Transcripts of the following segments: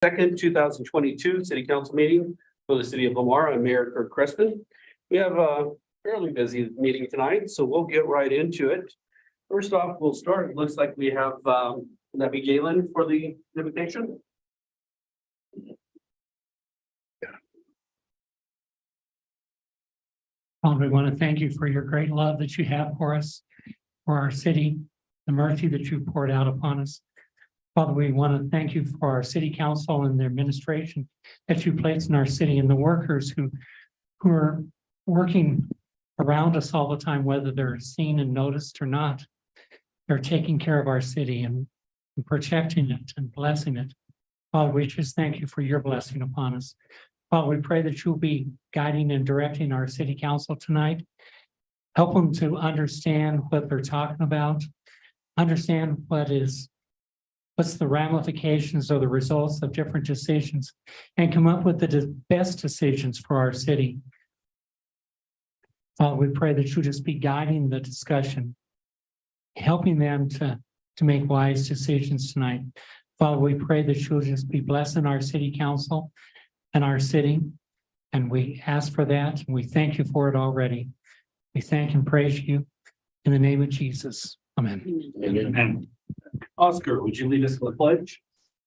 2nd, 2022 City Council meeting for the City of Lamar. I'm Mayor Clerk Crespin. We have a fairly busy meeting tonight, so we'll get right into it. First off, we'll start. It looks like we have Debbie Galen for the invitation. Father, we want to thank you for your great love that you have for us, for our city, the mercy that you poured out upon us. Father, we want to thank you for our city council and their administration that you placed in our city, and the workers who are working around us all the time, whether they're seen and noticed or not. They're taking care of our city and protecting it and blessing it. Father, we just thank you for your blessing upon us. Father, we pray that you'll be guiding and directing our city council tonight. Help them to understand what they're talking about, understand what's the ramifications or the results of different decisions, and come up with the best decisions for our city. Father, we pray that you'll just be guiding the discussion, helping them to make wise decisions tonight. Father, we pray that you'll just be blessing our city council and our city, and we ask for that, and we thank you for it already. We thank and praise you in the name of Jesus. Amen. Amen. Oscar, would you lead us in the pledge?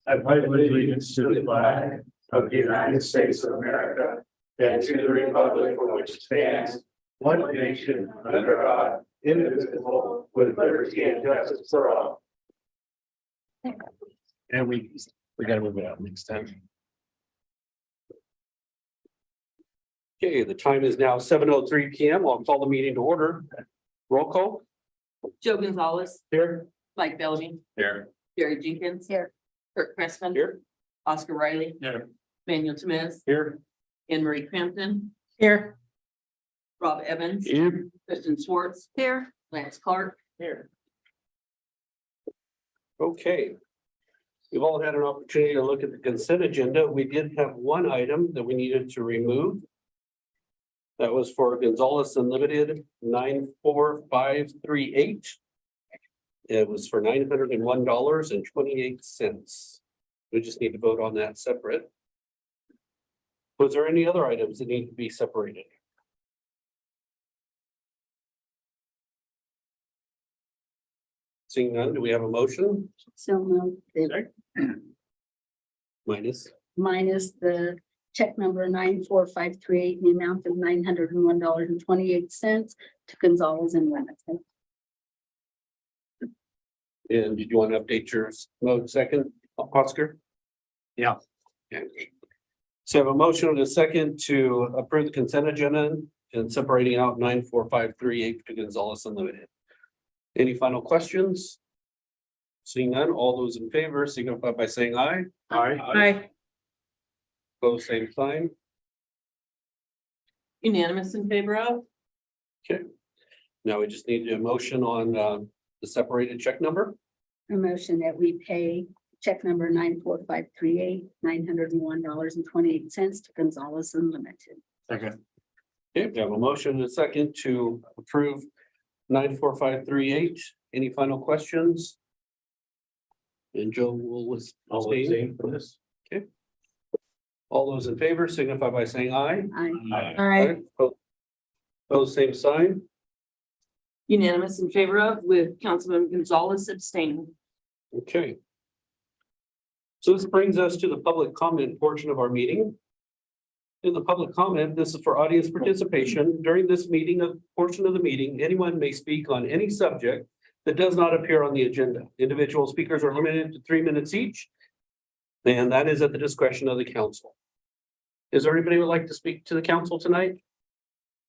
I pledge allegiance to the flag of the United States of America and to the republic for which it stands, one nation under God, indivisible, with liberty and justice for all. And we got to move it out next time. Okay, the time is now 7:03 p.m. I'll call the meeting to order. Roll call. Joe Gonzalez, Here. Mike Bellamy, Here. Jerry Jenkins. Here. Kurt Crespin. Here. Oscar Riley. Here. Manuel Tamez. Here. Anne Marie Crampton. Here. Rob Evans. Here. Kristen Swartz. Here. Lance Clark. Here. Okay. We've all had an opportunity to look at the consent agenda. We did have one item that we needed to remove. That was for Gonzalez Unlimited 94538. It was for $901.28. We just need to vote on that separate. Was there any other items that need to be separated? Seeing none, do we have a motion? So moved. Minus. Minus the check number 94538 in the amount of $901.28 to Gonzalez and Remington. And did you want to update your mode second, Oscar? Yeah. Okay. So I have a motion and a second to approve the consent agenda and separating out 94538 to Gonzalez Unlimited. Any final questions? Seeing none, all those in favor signify by saying aye. Aye. Both same sign. Unanimous in favor of. Okay. Now we just need a motion on the separated check number. A motion that we pay check number 94538, $901.28 to Gonzalez Unlimited. Second. Okay, we have a motion and a second to approve 94538. Any final questions? And Joe will abstain for this. All those in favor signify by saying aye. Aye. Both same sign. Unanimous in favor of, with Councilman Gonzalez abstaining. Okay. So this brings us to the public comment portion of our meeting. In the public comment, this is for audience participation. During this meeting, a portion of the meeting, anyone may speak on any subject that does not appear on the agenda. Individual speakers are limited to 3 minutes each, and that is at the discretion of the council. Is there anybody who would like to speak to the council tonight?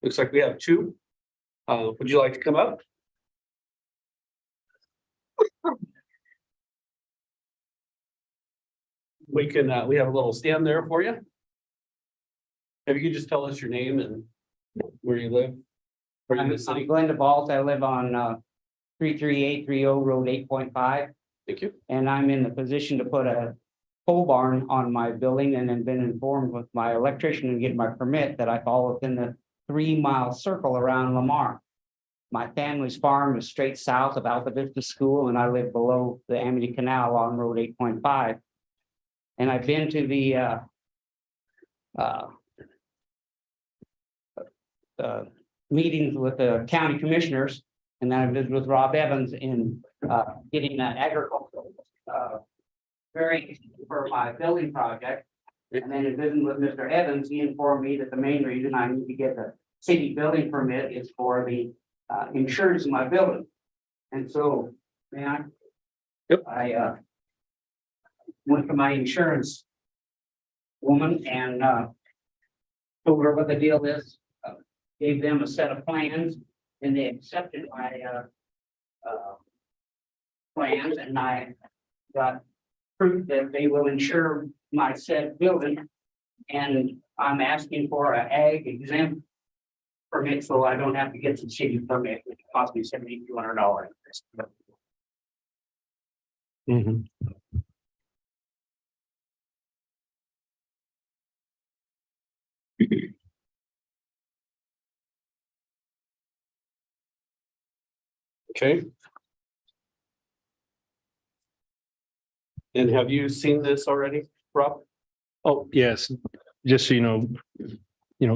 Looks like we have two. Would you like to come up? We can, we have a little stand there for you. If you could just tell us your name and where you live. Are you in the I'm city? Glenda Balt. I live on 33830 Road 8.5, Thank you. and I'm in the position to put a pole barn on my building, and then been informed with my electrician and get my permit that I fall within the 3-mile circle around Lamar. My family's farm is straight south of Alta Vista School, and I live below the Amity Canal on Road 8.5. And I've been to the meetings with the county commissioners, and then I visited with Rob Evans in getting an agricultural variance for my building project. And then in visiting with Mr. Evans, he informed me that the main reason I need to get the city building permit is for the insurance of my building. And so, man, I went to my insurance woman and told her what the deal is, gave them a set of plans, and they accepted my plans, and I got proof that they will insure my said building. And I'm asking for an ag exempt permit, so I don't have to get the city permit, which cost me $7,200. Okay. And have you seen this already, Rob? Oh, yes, just so you know,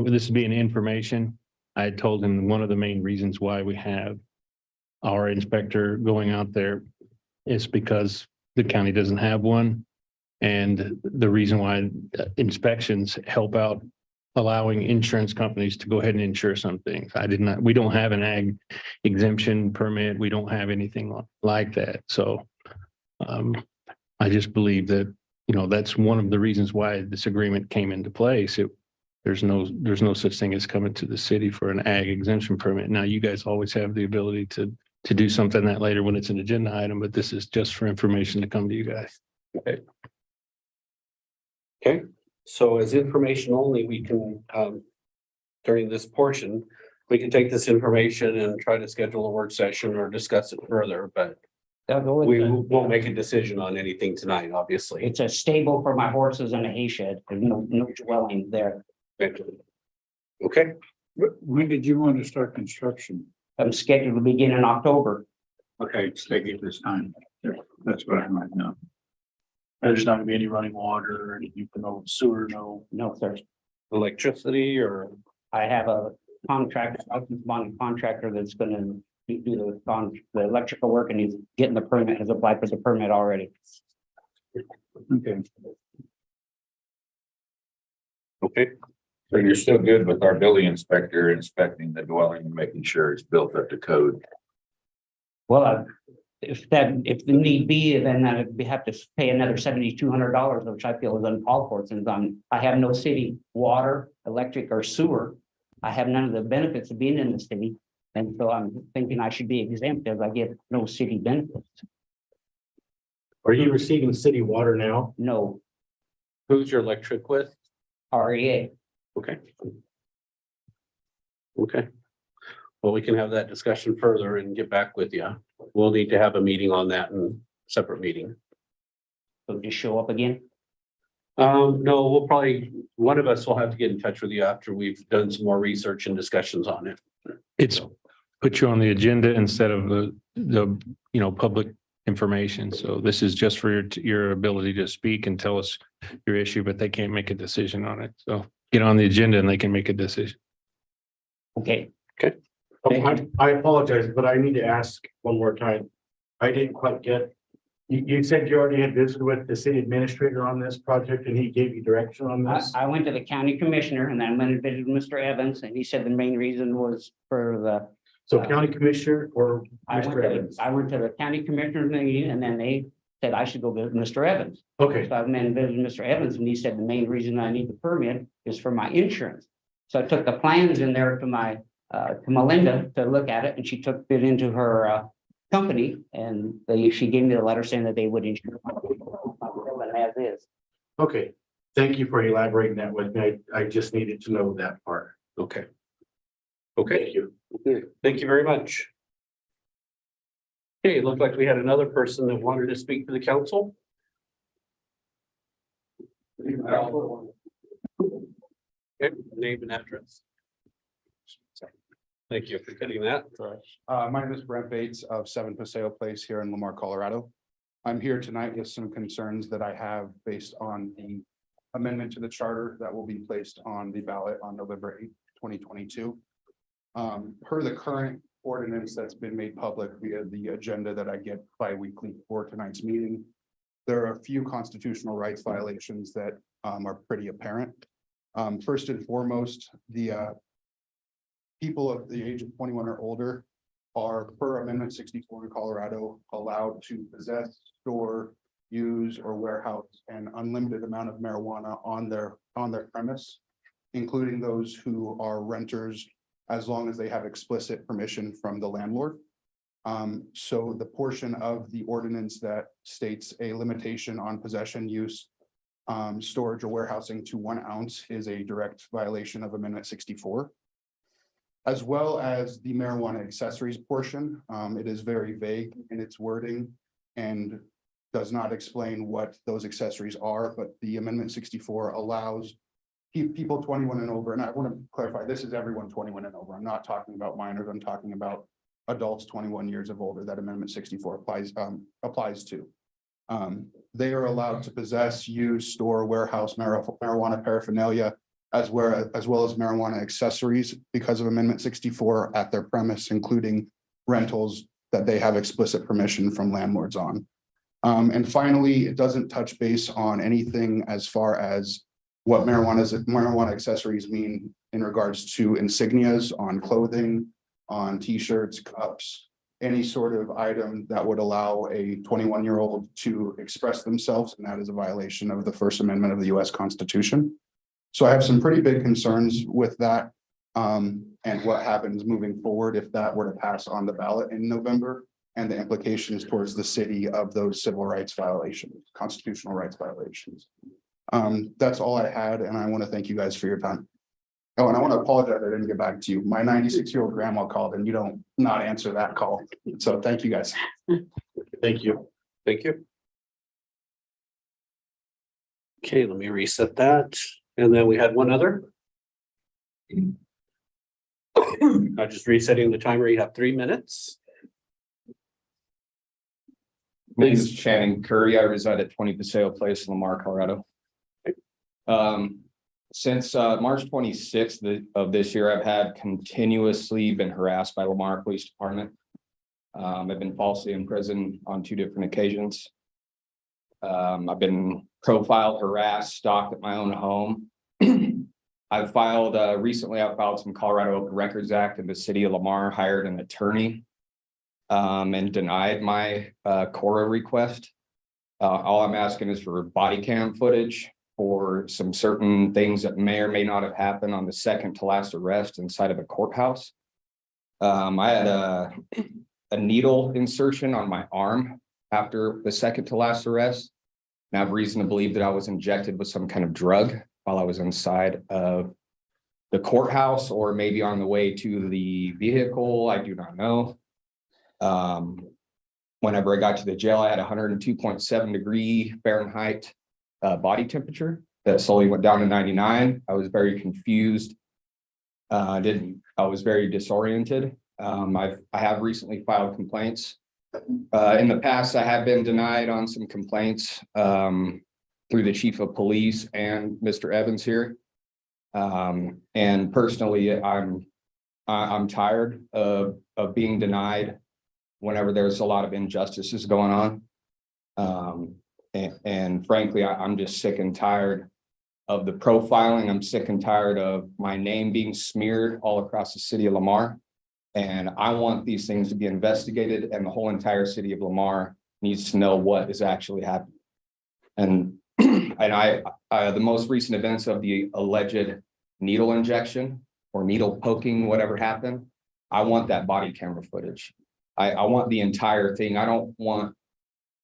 this is being information. I had told him one of the main reasons why we have our inspector going out there is because the county doesn't have one. And the reason why inspections help out allowing insurance companies to go ahead and insure some things. We don't have an ag exemption permit. We don't have anything like that. So I just believe that, that's one of the reasons why this agreement came into place. There's no such thing as coming to the city for an ag exemption permit. Now, you guys always have the ability to do something that later when it's an agenda item, but this is just for information to come to you guys. Okay, so as information only, we can, during this portion, we can take this information and try to schedule a work session or discuss it further, but we won't make a decision on anything tonight, obviously. It's a stable for my horses and a hay shed. There's no dwelling there. Okay, When did you want to start construction? I'm scheduled to begin in October. Okay, take it this time. That's what I might know. There's not gonna be any running water or anything, no sewer, no. No, sir. electricity or, I have a contractor, contractor that's gonna do the electrical work, and he's getting the permit, has applied for the permit already. Okay. okay, So you're still good with our building inspector inspecting the dwelling and making sure it's built up to code? Well, if the need be, then I'd have to pay another $7,200, which I feel is uncalled for, since I have no city water, electric, or sewer. I have none of the benefits of being in the city, and so I'm thinking I should be exempt as I get no city benefits. Are you receiving city water now? No who's your electric with? REA. Okay. Okay. Well, we can have that discussion further and get back with you. We'll need to have a meeting on that in separate meeting. So just show up again. No, we'll probably, one of us will have to get in touch with you after we've done some more research and discussions on it. It's put you on the agenda instead of the public information. So this is just for your ability to speak and tell us your issue, but they can't make a decision on it. So get on the agenda and they can make a decision. Okay. I apologize, but I need to ask one more time. I didn't quite get, you said you already had visited with the city administrator on this project and he gave you direction on this? I went to the county commissioner, and then I went and visited Mr. Evans, and he said the main reason was for the. So county commissioner or I Mr. Evans? went to the county commissioner meeting, and then they said I should go visit Mr. Evans. Okay, So I went and visited Mr. Evans, and he said the main reason I need the permit is for my insurance. So I took the plans in there to Melinda to look at it, and she took it into her company, and she gave me the letter saying that they would insure my building as is. okay. Thank you for elaborating that with me. I just needed to know that part. Okay. Okay, Thank you. thank you very much. Okay, it looked like we had another person that wanted to speak to the council. Okay, name and address. Thank you for getting that. My name is Brent Bates of 7 Paseo Place here in Lamar, Colorado. I'm here tonight with some concerns that I have based on the amendment to the charter that will be placed on the ballot on November 8th, 2022. Per the current ordinance that's been made public via the agenda that I get bi-weekly for tonight's meeting, there are a few constitutional rights violations that are pretty apparent. First and foremost, the people of the age of 21 or older are, per Amendment 64 in Colorado, allowed to possess, store, use, or warehouse an unlimited amount of marijuana on their premise, including those who are renters, as long as they have explicit permission from the landlord. So the portion of the ordinance that states a limitation on possession, use, storage, or warehousing to 1 ounce is a direct violation of Amendment 64. As well as the marijuana accessories portion. It is very vague in its wording and does not explain what those accessories are, but the Amendment 64 allows people 21 and over, and I want to clarify, this is everyone 21 and over. I'm not talking about minors, I'm talking about adults 21 years of older that Amendment 64 applies to. They are allowed to possess, use, store, warehouse marijuana paraphernalia, as well as marijuana accessories because of Amendment 64 at their premise, including rentals that they have explicit permission from landlords on. And finally, it doesn't touch base on anything as far as what marijuana accessories mean in regards to insignias on clothing, on t-shirts, cups, any sort of item that would allow a 21-year-old to express themselves, and that is a violation of the First Amendment of the US Constitution. So I have some pretty big concerns with that and what happens moving forward if that were to pass on the ballot in November, and the implications towards the city of those civil rights violations, constitutional rights violations. That's all I had, and I want to thank you guys for your time. Oh, and I want to apologize, I didn't get back to you. My 96-year-old grandma called and you don't not answer that call. So thank you guys. Thank you. Thank you. Okay, let me reset that. And then we had one other. I'm just resetting the timer. You have 3 minutes. My name is Shannon Curry. I reside at 20 Paseo Place, Lamar, Colorado. Since March 26th of this year, I've had continuously been harassed by Lamar Police Department. I've been falsely imprisoned on 2 different occasions. I've been profiled, harassed, stalked at my own home. I've filed recently, I filed some Colorado Records Act in the city of Lamar, hired an attorney and denied my CORA request. All I'm asking is for body cam footage for some certain things that may or may not have happened on the second to last arrest inside of a courthouse. I had a needle insertion on my arm after the second to last arrest. And I have reason to believe that I was injected with some kind of drug while I was inside of the courthouse, or maybe on the way to the vehicle. I do not know. Whenever I got to the jail, I had 102.7 degree Fahrenheit body temperature that slowly went down to 99. I was very confused. I was very disoriented. I have recently filed complaints. In the past, I have been denied on some complaints through the chief of police and Mr. Evans here. And personally, I'm tired of being denied whenever there's a lot of injustices going on. And frankly, I'm just sick and tired of the profiling. I'm sick and tired of my name being smeared all across the city of Lamar. And I want these things to be investigated, and the whole entire city of Lamar needs to know what is actually happening. And the most recent events of the alleged needle injection or needle poking, whatever happened, I want that body camera footage. I want the entire thing. I don't want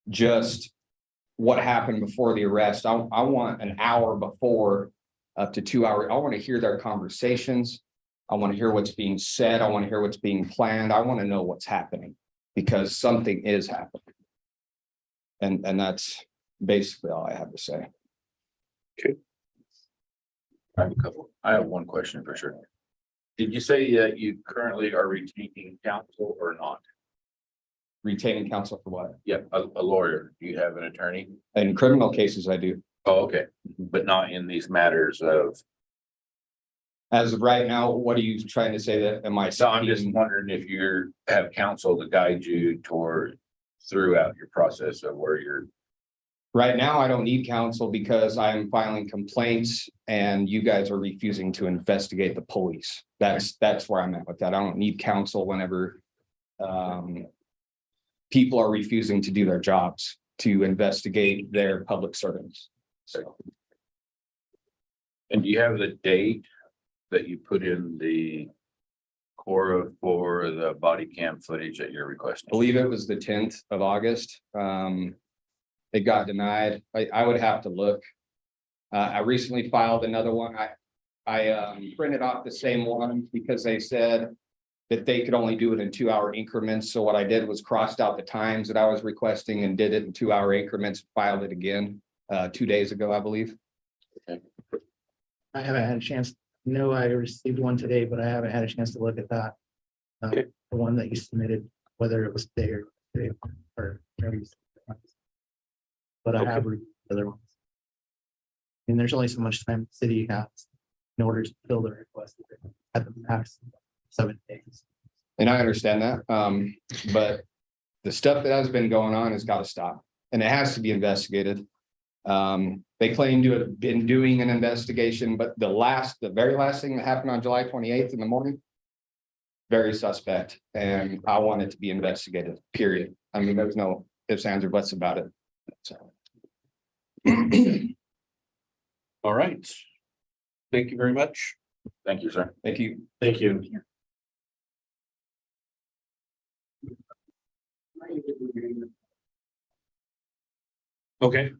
just what happened before the arrest. I want an hour before, up to 2 hours. I want to hear their conversations. I want to hear what's being said. I want to hear what's being planned. I want to know what's happening, because something is happening. And that's basically all I have to say. Okay. I have one question for sure. Did you say that you currently are retaining counsel or not? retaining counsel for what? Yeah, a lawyer. Do you have an attorney? In criminal cases, I do. Oh, okay, but not in these matters of, As of right now, what are you trying to say that, am I? so I'm just seeking- wondering if you have counsel to guide you toward throughout your process of where you're. Right now, I don't need counsel because I'm filing complaints and you guys are refusing to investigate the police. That's where I'm at with that. I don't need counsel whenever people are refusing to do their jobs to investigate their public servants. So And do you have the date that you put in the core for the body cam footage that you're I requesting? believe it was the 10th of August. It got denied. I would have to look. I recently filed another one. I printed off the same one because they said that they could only do it in 2-hour increments. So what I did was crossed out the times that I was requesting and did it in 2-hour increments, filed it again 2 days ago, I believe. I haven't had a chance. No, I received one today, but I haven't had a chance to look at that. Okay. The one that you submitted, whether it was there or. But I have reviewed the other ones. And there's only so much time the city has in order to fill the request at the max 7 days. And I understand that, but the stuff that has been going on has got to stop and it has to be investigated. They claim to have been doing an investigation, but the very last thing that happened on July 28th in the morning, very suspect, and I want it to be investigated, period. I mean, there's no ifs, ands, or buts about it. So. All right. Thank you very much. Thank you, sir. Thank you. Thank you. Okay.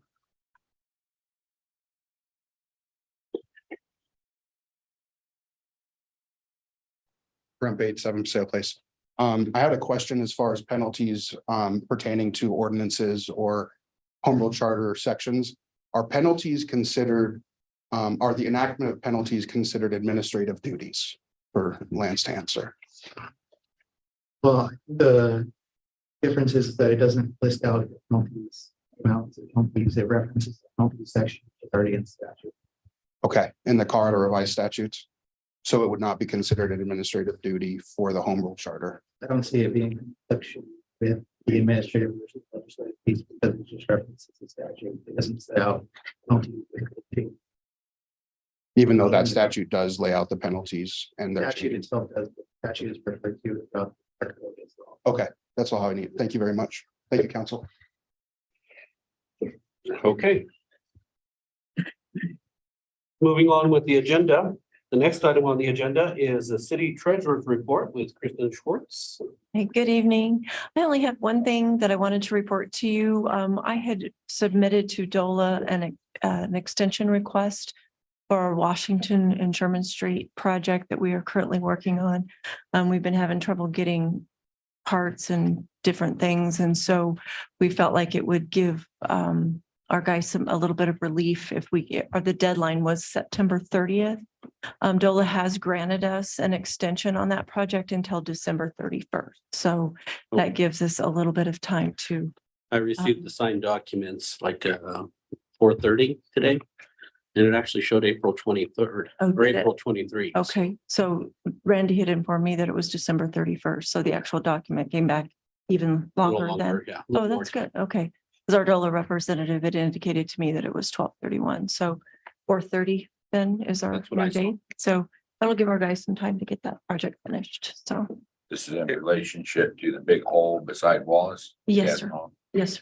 Brent Bates, 7 Sale Place. I had a question as far as penalties pertaining to ordinances or home rule charter sections. Are penalties considered, are the enactment of penalties considered administrative duties for Lance to answer? Well, the difference is that it doesn't list out the penalties, amounts of penalties, it references the penalty section that's already in statute. Okay, in the Colorado revised statutes. So it would not be considered an administrative duty for the home rule charter. I don't see it being in confliction with the administrative versus legislative piece because it just references the statute. It doesn't set out penalties. Even though that statute does lay out the penalties and their. Statute itself does, but statute is referred to about. Okay, that's all I need. Thank you very much. Thank you, council. Okay. Moving on with the agenda. The next item on the agenda is the city treasurer's report with Kristen Schwartz. Hey, good evening. I only have one thing that I wanted to report to you. I had submitted to DOLA an extension request for our Washington and Sherman Street project that we are currently working on. We've been having trouble getting parts and different things. And so we felt like it would give our guys a little bit of relief if the deadline was September 30th. DOLA has granted us an extension on that project until December 31st. So that gives us a little bit of time to. I received the signed documents like 4:30 today. And it actually showed April 23rd or April 23. Okay, so Randy had informed me that it was December 31st. So the actual document came back even A little longer than. longer, yeah. Oh, that's good. Okay. Because our DOLA representative had indicated to me that it was 12/31. So 4:30 then is our That's what I new saw. date. So that'll give our guys some time to get that project finished. So, This is in relationship to the big hole beside Wallace. yes, sir. Yes.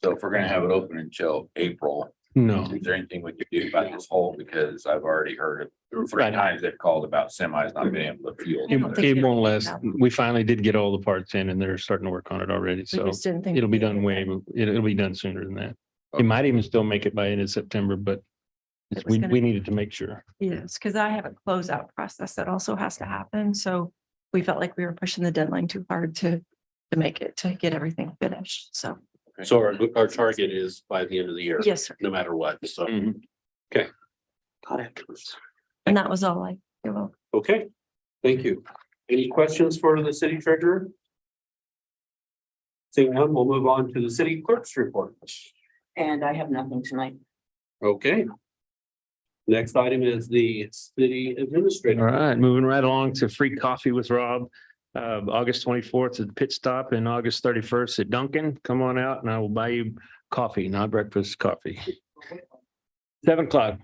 So if we're gonna have it open until April, No, is there anything we could do about this hole? Because I've already heard it 3 times they've called about semis not being able to fuel. I don't think it won't last. happen. We finally did get all the parts in and they're starting to work on it already. We So just didn't think. it'll be done it'll be done sooner than that. It might even still make it by end of September, but It was we gonna- needed to make sure. Yes, because I have a closeout process that also has to happen. So we felt like we were pushing the deadline too hard to make it, to get everything finished. So, So our target is by the end of the year. yes, sir. No matter what. So, Mhm. okay. Got it. And that was all you're welcome. Okay, thank you. Any questions for the city treasurer? Seeing none, we'll move on to the city clerk's report. And I have nothing tonight. Okay. Next item is the city All administrator. right, moving right along to free coffee with Rob. August 24th at the Pit Stop and August 31st at Dunkin'. Come on out and I will buy you coffee, not breakfast, coffee. 7 o'clock.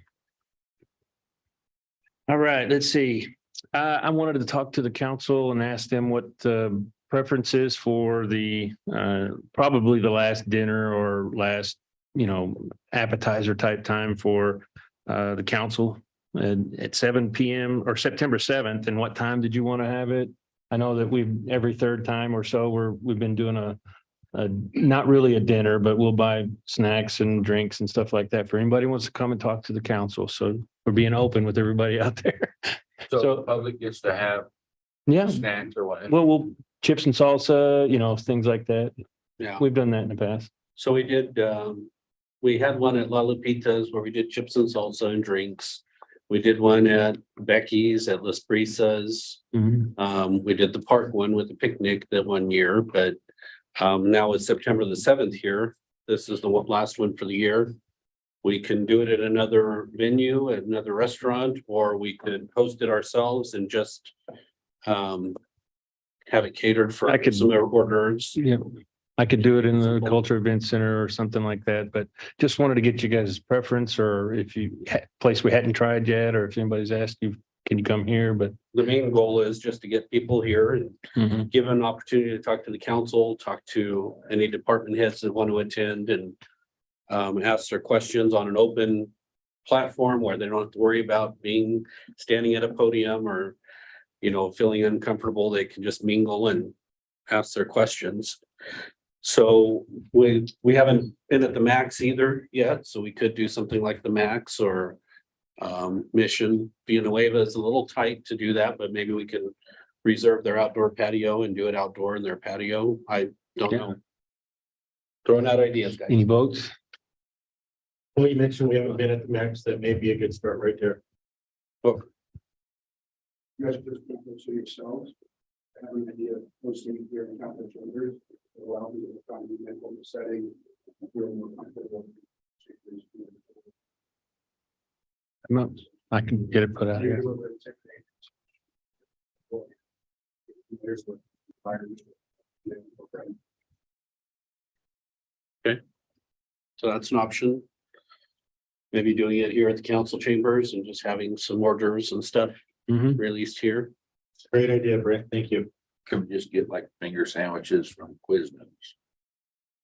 All right, let's see. I wanted to talk to the council and ask them what preference is for the probably the last dinner or last, appetizer type time for the council at 7 PM or September 7th. And what time did you want to have it? I know that every third time or so, we've been doing a not really a dinner, but we'll buy snacks and drinks and stuff like that for anybody who wants to come and talk to the council. So we're being open with everybody out there. So the public gets to have Yeah, snacks or whatever. well, we'll chips and salsa, things like that. Yeah. We've done that in the past. So we did, we had one at Lalapitas where we did chips and salsa and drinks. We did one at Becky's, at Las Brisas. We did the park one with the picnic that one year, but now it's September the 7th here. This is the last one for the year. We can do it at another venue, at another restaurant, or we could host it ourselves and just have it catered for some hors d'oeuvres. Yeah, I could do it in the Culture Event Center or something like that, but just wanted to get you guys' preference, or if you place we hadn't tried yet, or if anybody's asked you, can you come here? But The main goal is just to get people here and give an opportunity to talk to the council, talk to any department heads that want to attend and ask their questions on an open platform where they don't have to worry about standing at a podium or, feeling uncomfortable. They can just mingle and ask their questions. So we haven't been at the Max either yet, so we could do something like the Max or Mission. Villanueva is a little tight to do that, but maybe we can reserve their outdoor patio and do it outdoor in their patio. I don't know. Throwing out ideas, guys. any votes? Well, you mentioned we haven't been at the Max, that may be a good start right there. Oh. You guys just consider yourselves, have an idea of hosting here in conference chambers, allow me to find the mental setting, feel more comfortable. I can get it put out here. There's what. So that's an option. Maybe doing it here at the council chambers and just having some hors d'oeuvres and stuff released here. Great idea, Brett. Thank you. Could we just get like finger sandwiches from Quiznos?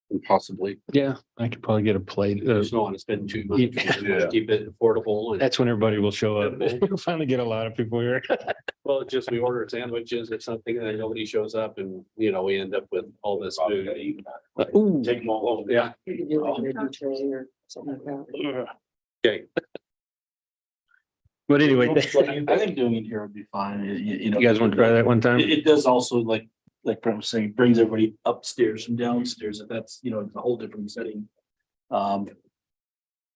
And possibly, Yeah, I could probably get a plate. just don't want to spend too much. Yeah. Keep it affordable and, That's when everybody will show up. We'll finally get a lot of people here. well, just we order sandwiches or something and then nobody shows up and, we end up with all this food. Ooh. Take them all home. Yeah. You could do like an empty tray or something like that. Okay. But anyway, I think doing it here would be fine. You guys want to try that one time? It does also like Brent was saying, brings everybody upstairs from downstairs. If that's, it's a whole different setting.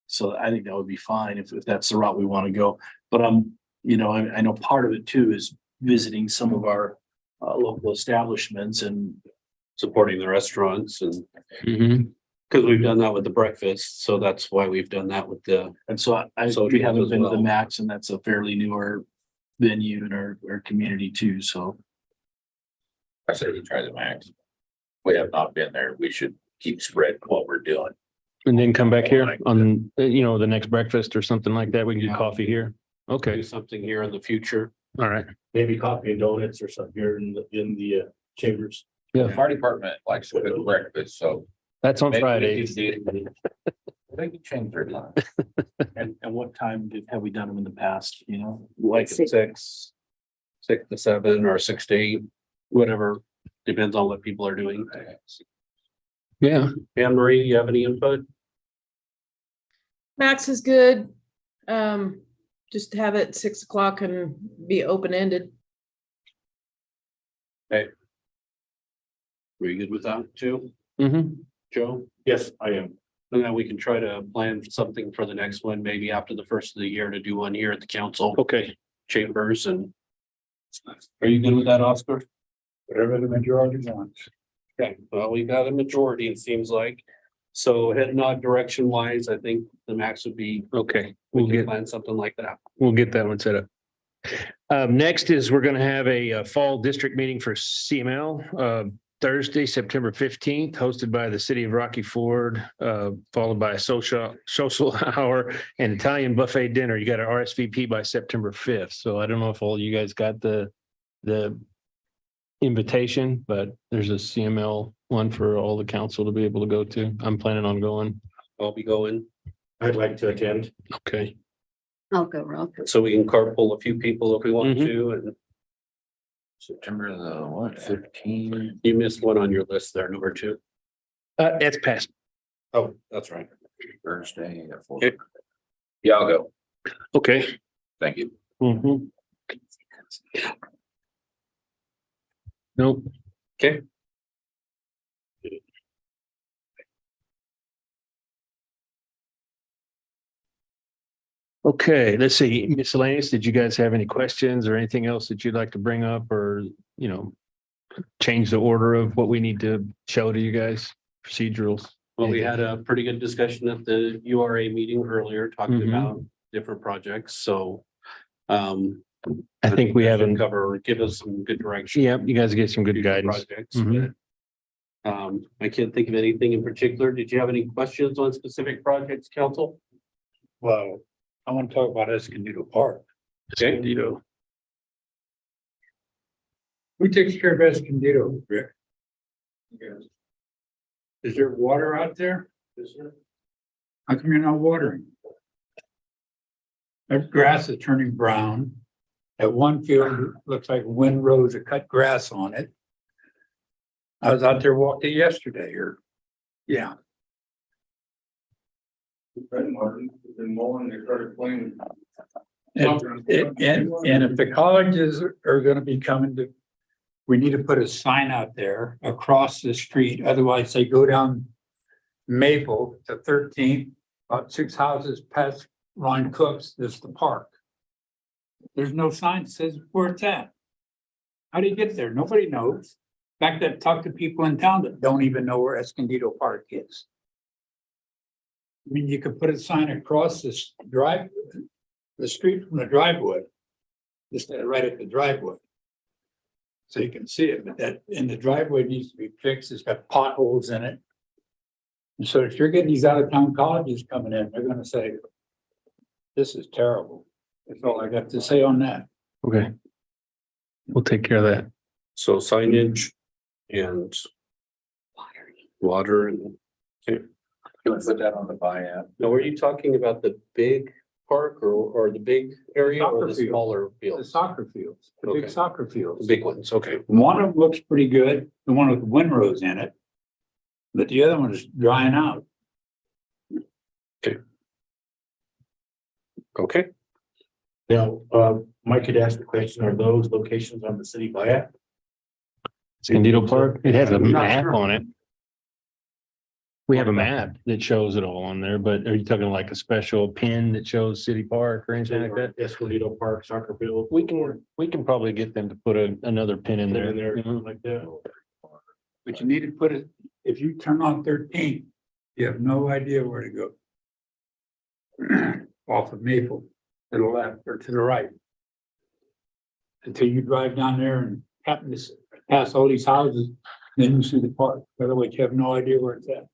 So I think that would be fine if that's the route we want to go. But I know part of it too is visiting some of our local establishments and Supporting the restaurants and Mhm. because we've done that with the breakfast. So that's why we've done that with the, so Socials we haven't as been to the well. Max, and that's a fairly newer venue in our community too. So I say we try the Max. We have not been there. We should keep spreading what we're doing. And then come back here on, the next breakfast or something like that. We can get coffee here. do Okay, something here in the future. all right. Maybe coffee and donuts or something here in the chambers. The fire department likes to cook breakfast, so. That's on maybe Friday. They can change their time. and what time have we done them in the past, Like at 6 to 7 or 6 to 8, whatever, depends on what people are doing. Yeah, Anne Marie, you have any input? Max is good. Just have it 6 o'clock and be open-ended. Were you good with that too, Joe? Yes, I am. And then we can try to plan something for the next one, maybe after the first of the year to do one here at the council okay. chambers and. Are you good with that, Oscar? Whatever the majority wants. Okay, well, we got a majority, it seems like. So head nod direction wise, I think the max would be, Okay, we we'll can get, plan something like that. we'll get that one set up. Next is we're gonna have a fall district meeting for CML, Thursday, September 15th, hosted by the city of Rocky Ford, followed by a social hour and Italian buffet dinner. You got to RSVP by September 5th. So I don't know if all you guys got the invitation, but there's a CML one for all the council to be able to go to. I'm planning on going. I'll be going, I'd like to attend. Okay. I'll go, Rob. so we can carpool a few people if we want to, and September the what, 15? you missed one on your list there, number 2. It's passed. Oh, that's right. Thursday at 4. Okay. Yeah, I'll go. Okay. Thank you. Mhm. Nope. Okay. Okay, let's see, miscellaneous. Did you guys have any questions or anything else that you'd like to bring up or, change the order of what we need to show to you guys, procedurals? Well, we had a pretty good discussion at the URA meeting earlier, talking Mhm. about different projects, so. I think we that have should an, cover, give us some good direction. yeah, you guys get some good future guidance. projects, Mhm. but, I can't think of anything in particular. Did you have any questions on specific projects, council? Well, I want to talk about Escondido Park. Okay. Escondido. Who takes care of Escondido, Rick? Is there water out there? How come you're not watering? That grass is turning brown. At one field, it looks like windrows of cut grass on it. I was out there walking yesterday yeah. Been mowing, they started playing. And if the colleges are gonna be coming to, we need to put a sign out there across the street, otherwise they go down Maple to 13th, about 6 houses past Ron Cook's, this is the park. There's no sign that says where it's at. How do you get there? Nobody knows. In fact, I've talked to people in town that don't even know where Escondido Park is. I mean, you could put a sign across this the street from the driveway, just right at the driveway. So you can see it, but the driveway needs to be fixed. It's got potholes in it. And so if you're getting these out of town colleges coming in, they're gonna say, this is terrible. That's all I got to say on that. Okay. We'll take care of that. So signage and water and, okay. You want to put that on the buy app? Now, were you talking about the big park or the big area or the Soccer field. smaller The fields? soccer fields, the big Okay. soccer The fields. big ones, okay. One of them looks pretty good, the one with windrows in it. But the other one is drying out. Okay, Now, Mike had asked the question, are those locations on the city buy app? Escondido Park, it has a I'm not map sure. on it. We have a map that shows it all on there, but are you talking like a special pin that shows City Park or anything like that? Escondido Park Soccer Field. We can probably get them to put another pin in there. In there, Mhm. like that. But you need to put it, if you turn on 13, you have no idea where to go. Off of Maple, to the left or to the right. Until you drive down there and happen to pass all these houses, then you see the park. Otherwise, you have no idea where it's at.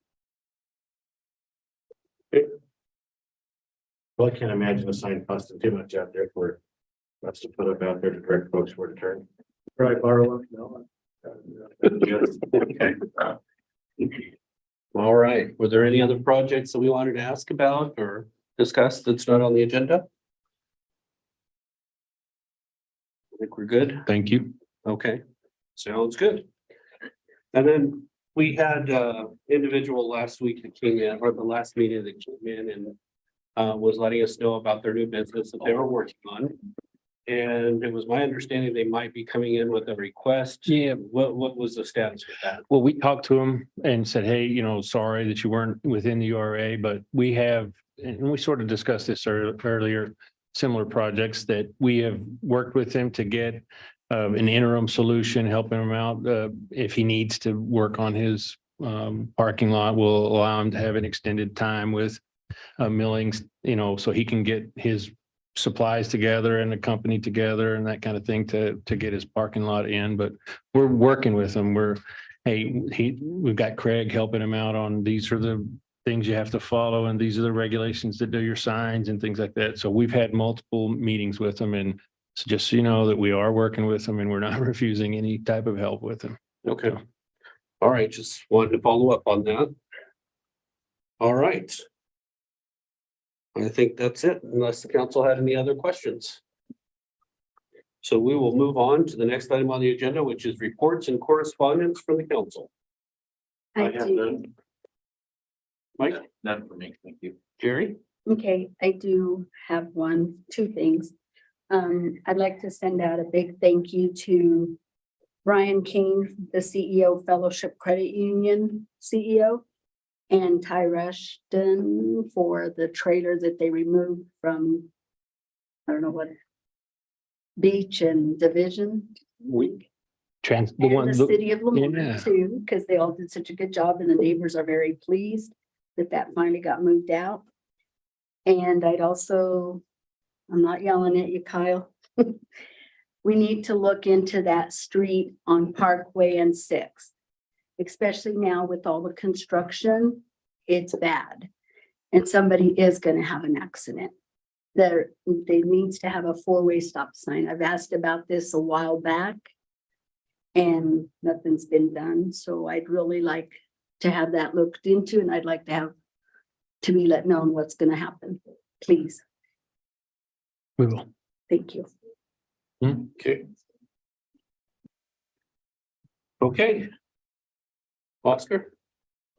Well, I can't imagine a sign costing too much out there for us to put up out there to direct folks where to turn. Probably borrow one. okay. All right, were there any other projects that we wanted to ask about or discuss that's not on the agenda? I think we're good. Thank you. Okay, sounds good. And then we had individual last week that came in, or the last meeting that came in and was letting us know about their new business that they were working on. And it was my understanding they might be coming in with a request. Yeah. What was the status with that? Well, we talked to them and said, hey, sorry that you weren't within the URA, but we have, and we sort of discussed this earlier, similar projects that we have worked with them to get an interim solution, helping him out. If he needs to work on his parking lot, we'll allow him to have an extended time with millings, so he can get his supplies together and the company together and that kind of thing to get his parking lot in. But we're working with him. We've got Craig helping him out on these are the things you have to follow and these are the regulations that do your signs and things like that. So we've had multiple meetings with him, and so just so you know that we are working with him and we're not refusing any type of help with him. Okay. All right, just wanted to follow up on that. All right. I think that's it, unless the council had any other questions. So we will move on to the next item on the agenda, which is reports and correspondence from the council. I have do. none. Mike, None for me, thank you. Jerry, Okay, I do have two things. I'd like to send out a big thank you to Brian King, the CEO, Fellowship Credit Union CEO, and Ty Rushton for the trailer that they removed from, I don't know what, Beach and Division. The And one, the city of yeah. Lamar too, because they all did such a good job and the neighbors are very pleased that finally got moved out. And I'm not yelling at you, Kyle. We need to look into that street on Parkway and Sixth, especially now with all the construction. It's bad. And somebody is going to have an accident. There needs to have a four-way stop sign. I've asked about this a while back and nothing's been done. So I'd really like to have that looked into, and I'd like to be let known what's going to happen. Please. We will. Thank you. okay. Okay. Oscar,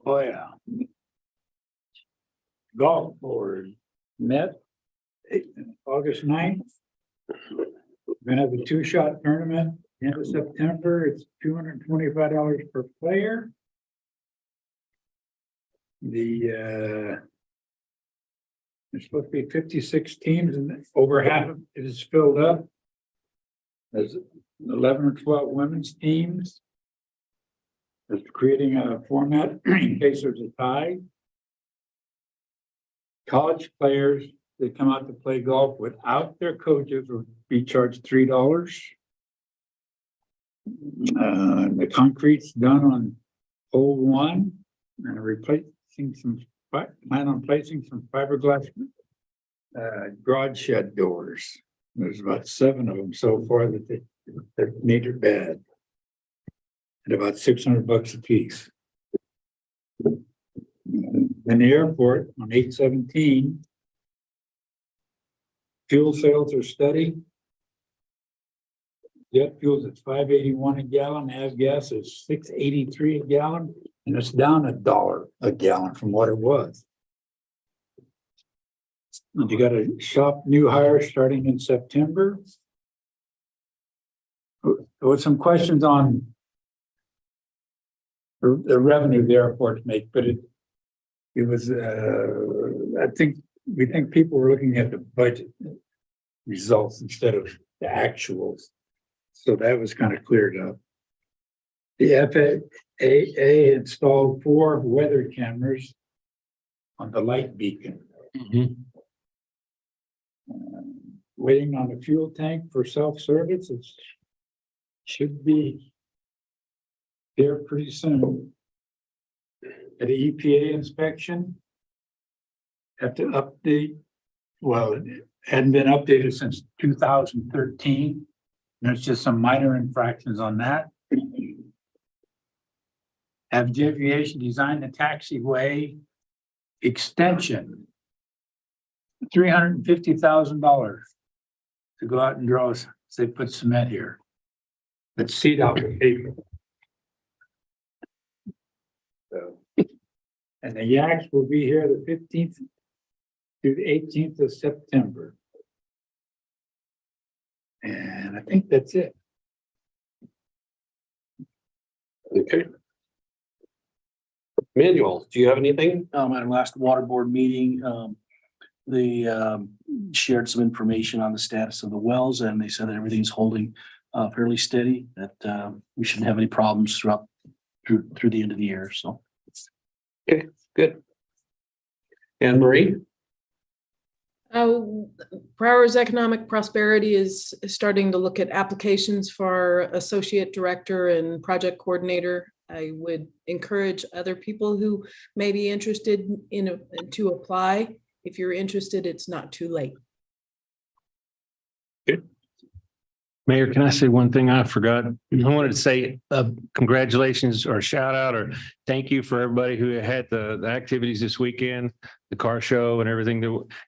Oh, yeah. Golf board met August 9th. We're gonna have a two-shot tournament end of September. It's $225 per player. There's supposed to be 56 teams and over half of it is filled up. There's 11 or 12 women's teams. It's creating a format in case there's a tie. College players that come out to play golf without their coaches will be charged $3. The concrete's done on hole 1 and plan on placing some fiberglass garage shed doors. There's about 7 of them so far that they're needed bad. At about $600 a piece. In the airport on 8/17. Fuel sales are steady. Jet fuel's at $5.81 a gallon, gas is $6.83 a gallon, and it's down $1 a gallon from what it was. And you got a shop new hire starting in September. There was some questions on the revenue the airport make, but it was, we think people were looking at the budget results instead of the actuals. So that was kind of cleared up. The FAA installed 4 weather cameras on the light beacon. Waiting on the fuel tank for self-service. It should be there pretty soon. At the EPA inspection, have to update, well, it hadn't been updated since 2013. There's just some minor infractions on that. Have Aviation designed a taxiway extension. $350,000 to go out and draw, so they put cement here. Let's seed out the paper. So, and the yaks will be here the 15th through the 18th of September. And I think that's it. okay. Manuel, do you have anything? At our last water board meeting, they shared some information on the status of the wells, and they said that everything's holding fairly steady, that we shouldn't have any problems through the end of the year, so. Okay, good. Anne Marie? Broward's Economic Prosperity is starting to look at applications for associate director and project coordinator. I would encourage other people who may be interested to apply. If you're interested, it's not too late. Mayor, can I say one thing I forgot? I wanted to say congratulations or shout out or thank you for everybody who had the activities this weekend, the car show and everything.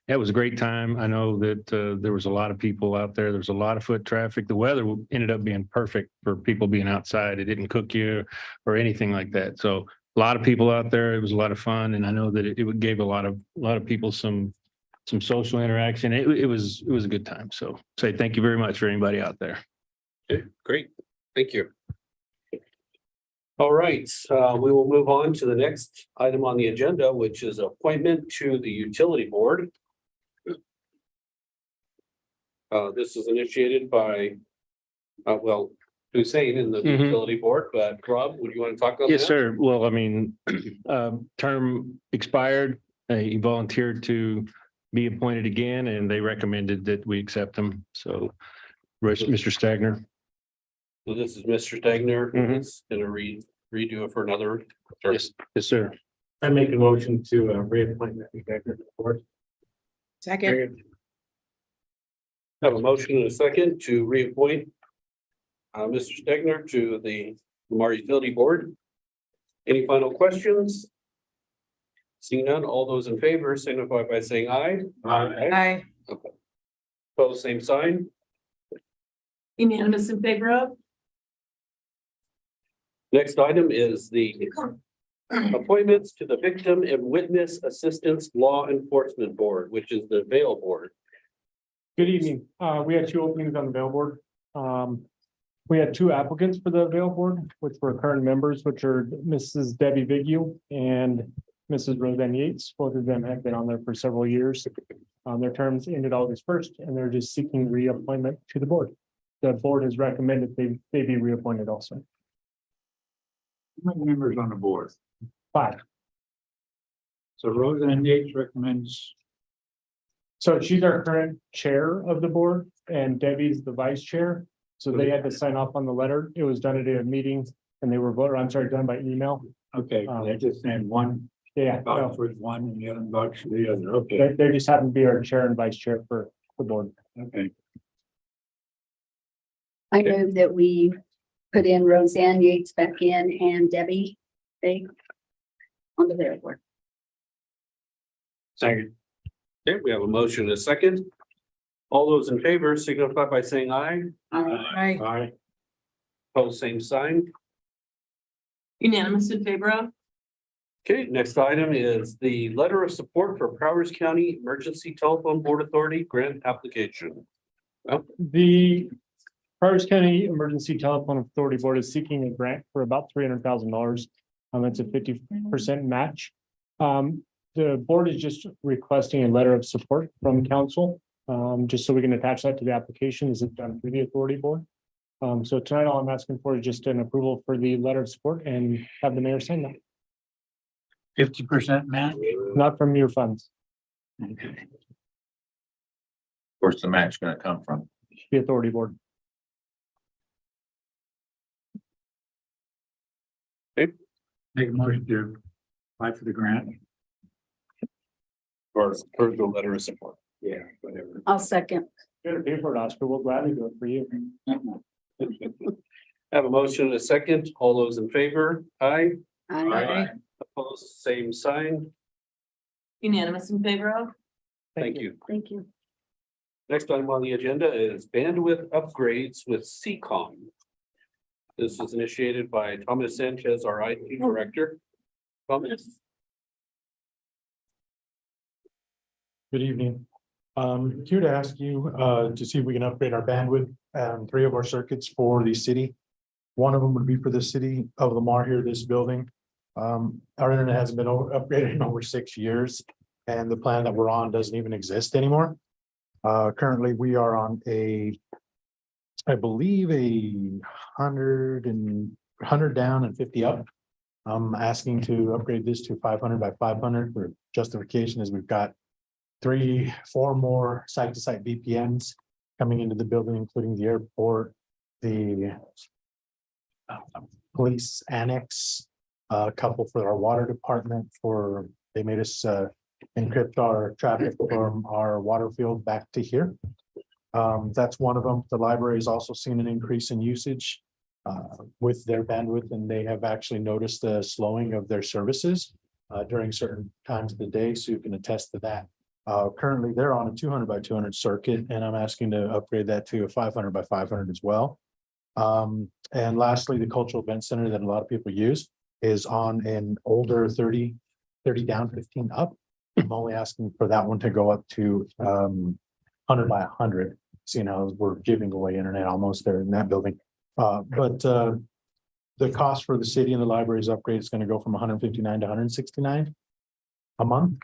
That was a great time. I know that there was a lot of people out there. There was a lot of foot traffic. The weather ended up being perfect for people being outside. It didn't cook you or anything like that. So a lot of people out there. It was a lot of fun. And I know that it gave a lot of people some social interaction. It was a good time. So say thank you very much for anybody out there. Okay, great. Thank you. All right, we will move on to the next item on the agenda, which is appointment to the utility board. This is initiated by, Hussein in the Mhm. utility board, but Rob, would you want to talk about that? Yes, sir. Well, I mean, term expired. He volunteered to be appointed again and they recommended that we accept him. So Mr. Stagner. So this is Mr. Stegner, Mhm. who's gonna redo it for another term. Yes, yes, sir. I make a motion to reappoint Mr. Decker to the board. Second. Have a motion and a second to reappoint Mr. Stegner to the Lamar Utility Board. Any final questions? Seeing none, all those in favor signify by saying aye. Aye. Opposed, same sign. Unanimous in favor of? Next item is the appointments to the Victim and Witness Assistance Law Enforcement Board, which is the Vail Board. Good evening. We had two openings on the Vail Board. We had two applicants for the Vail Board, which were current members, which are Mrs. Debbie Vigil and Mrs. Roseanne Yates. Both of them have been on there for several years. Their terms ended August 1st, and they're just seeking reappointment to the board. The board has recommended they be reappointed also. How many members on the board? 5. So Roseanne Yates recommends. So she's our current chair of the board, and Debbie's the vice chair. So they had to sign off on the letter. It was done at a meeting, and they were done by email. Okay, they just named one. Yeah, Vouch for one and the other vouch for the other. Okay, they just happen to be our chair and vice chair for the board. okay. I move that we put in Roseanne Yates back in and Debbie Fay on the Vail Board. Second. Okay, we have a motion and a second. All those in favor signify by saying aye. Aye. Aye. Opposed, same sign. Unanimous in favor of? Okay, next item is the letter of support for Prowers County Emergency Telephone Board Authority grant application. The Prowers County Emergency Telephone Authority Board is seeking a grant for about $300,000. It's a 50% match. The board is just requesting a letter of support from council, just so we can attach that to the application. Is it done through the authority board? So tonight, all I'm asking for is just an approval for the letter of support and have the mayor sign that, 50% match. not from your funds, Okay. Where's the match gonna come from? the authority board. Make a motion to apply for the grant. Or the letter of support. Yeah, whatever. I'll second. Good to pay for it, Oscar. We'll gladly do it for you. Have a motion and a second. All those in favor? Aye. Aye. Opposed, same sign. Unanimous in favor of? Thank you. Thank you. Next item on the agenda is bandwidth upgrades with CCOM. This is initiated by Thomas Sanchez, our IT director. Thomas? Good evening. Here to ask you to see if we can upgrade our bandwidth, 3 of our circuits for the city. One of them would be for the city of Lamar here, this building. Our internet hasn't been upgraded in over 6 years, and the plan that we're on doesn't even exist anymore. Currently, we are on a I believe 100 down and 50 up. I'm asking to upgrade this to 500 by 500 for justification as we've got 4 more site-to-site VPNs coming into the building, including the airport, the police annex, a couple for our water department they made us encrypt our traffic from our water field back to here. That's one of them. The library has also seen an increase in usage with their bandwidth, and they have actually noticed the slowing of their services during certain times of the day, so you can attest to that. Currently, they're on a 200 by 200 circuit, and I'm asking to upgrade that to a 500 by 500 as well. And lastly, the cultural event center that a lot of people use is on an older 30 down, 15 up. I'm only asking for that one to go up to 100 by 100. So, we're giving away internet almost there in that building. But the cost for the city and the library's upgrade is going to go from 159 to 169 a month.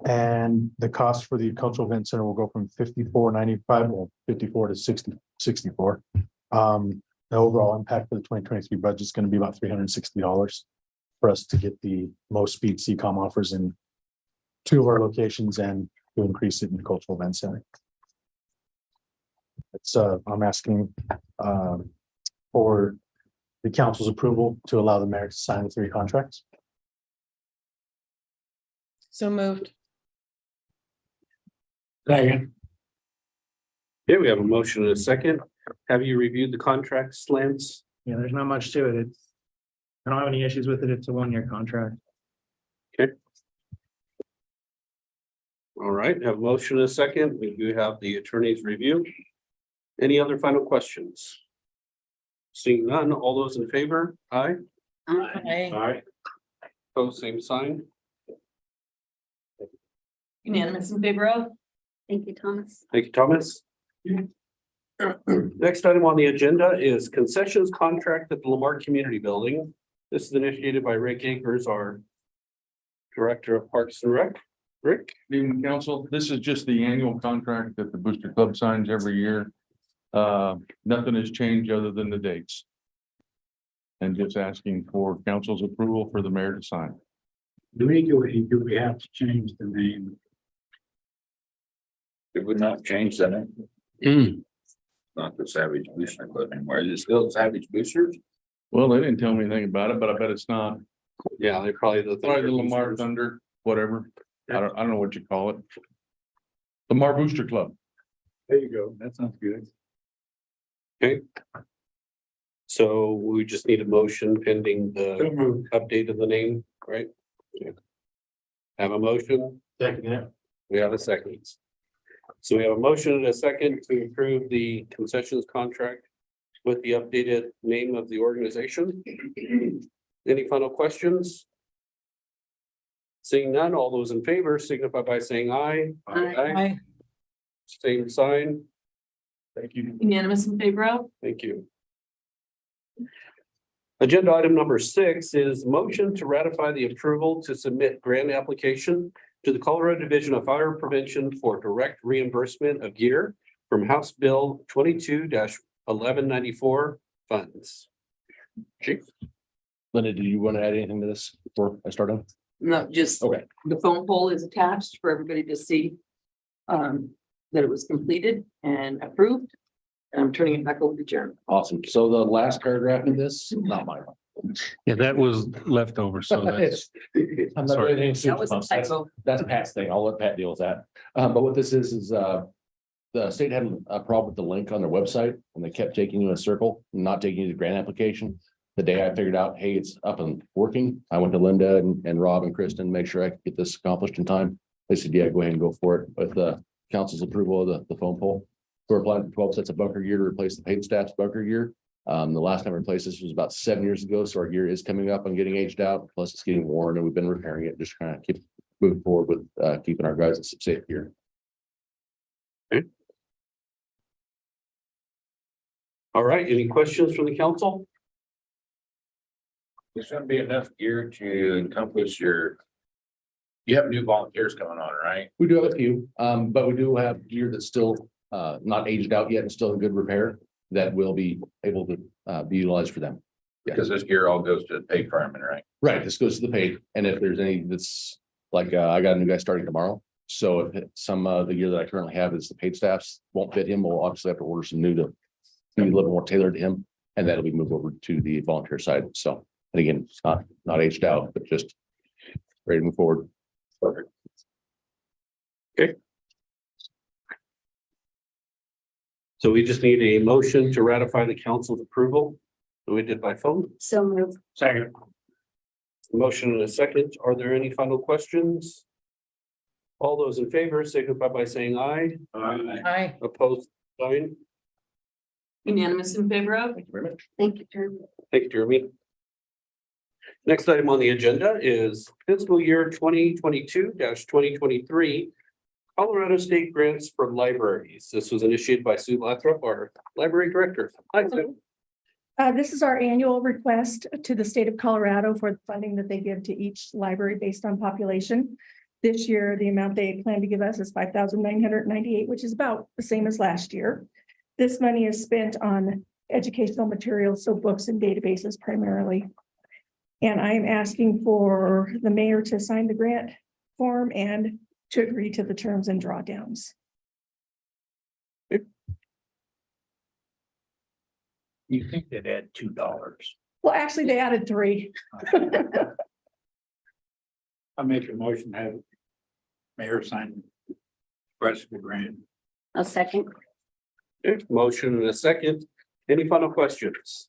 And the cost for the cultural event center will go from 54.95, well, 54 to 64. The overall impact for the 2023 budget is going to be about $360 for us to get the most speed CCOM offers in 2 of our locations and to increase it in the cultural event center. It's I'm asking for the council's approval to allow the mayor to sign the 3 contracts. So moved. Second. Okay, we have a motion and a second. Have you reviewed the contracts, Lance? Yeah, there's not much to it. I don't have any issues with it. It's a 1-year contract. All right, have a motion and a second. We do have the attorney's review. Any other final questions? Seeing none, all those in favor? Aye. Aye. Aye. Pose same sign. Unanimous in favor of? Thank you, Thomas. Thank you, Thomas. Next item on the agenda is concessions contract at the Lamar Community Building. This is initiated by Rick Akers, our Director of Parks and Rec. Rick? Evening, council. This is just the annual contract that the Booster Club signs every year. Nothing has changed other than the dates. And just asking for council's approval for the mayor to sign. Legally, do we have to change the name? It would not change the name. Not the Savage Booster Club anymore. Is it still Savage Boosters? Well, they didn't tell me anything about it, but I bet it's not. Yeah, they probably the Lamar Thunder, whatever. I don't know what you call it. Lamar Booster Club. There you go. That sounds good. Okay. So we just need a motion pending the update of the name, right? Okay. Have a motion? Second, yeah. We have a second. So we have a motion and a second to approve the concessions contract with the updated name of the organization. Any final questions? Seeing none, all those in favor signify by saying aye. Aye. Same sign. Thank you. Unanimous in favor of? Thank you. Agenda item number 6 is motion to ratify the approval to submit grant application to the Colorado Division of Fire Prevention for direct reimbursement of gear from House Bill 22-1194 funds. Chief? Linda, do you want to add anything to this before I start on? No, just Okay. the phone poll is attached for everybody to see that it was completed and approved. And I'm turning it back over to Jeremy. Awesome. So the last paragraph of this, not mine. Yeah, that was leftover, so that's. I'm not Sorry. doing anything That was a super fun. typo. That's Pat's thing. I'll let Pat deal with that. But what this is the state had a problem with the link on their website and they kept taking you in a circle, not taking you to the grant application. The day I figured out, hey, it's up and working, I went to Linda and Rob and Kristen, make sure I could get this accomplished in time. They said, yeah, go ahead and go for it with the council's approval of the phone pole. We're applying for 12 sets of bunker gear to replace the paid staff's bunker gear. The last time we replaced this was about 7 years ago, so our gear is coming up and getting aged out, plus it's getting worn, and we've been repairing it, just kind of keep moving forward with keeping our guys in some safe gear. Okay. All right, any questions from the council? There's gonna be enough gear to encompass your. You have new volunteers coming on, right? We do have a few, but we do have gear that's still not aged out yet and still in good repair. that will be able to be utilized for them. Because this gear all goes to paid firemen, right? Right, this goes to the paid, and if there's any that's like, I got a new guy starting tomorrow. So if some of the gear that I currently have is the paid staffs won't fit him, we'll obviously have to order some new to be a little more tailored to him, and that'll be moved over to the volunteer side. So, and again, it's not aged out, but just ready to move forward. Perfect. So we just need a motion to ratify the council's approval. We did by phone. So moved. Second. Motion and a second. Are there any final questions? All those in favor signify by saying aye. Aye. Opposed, sign. Unanimous in favor of? Thank you very much. Thank you, Jeremy. Thank you, Jeremy. Next item on the agenda is fiscal year 2022-2023 Colorado State Grants for Libraries. This was initiated by Sue Lathrop, our library director. Hi, Sue. This is our annual request to the state of Colorado for the funding that they give to each library based on population. This year, the amount they plan to give us is $5,998, which is about the same as last year. This money is spent on educational materials, so books and databases primarily. And I am asking for the mayor to sign the grant form and to agree to the terms and drawdowns. You think they'd add $2? Well, actually, they added $3. I make a motion to have mayor sign the rest of the grant. A second. Okay, motion and a second. Any final questions?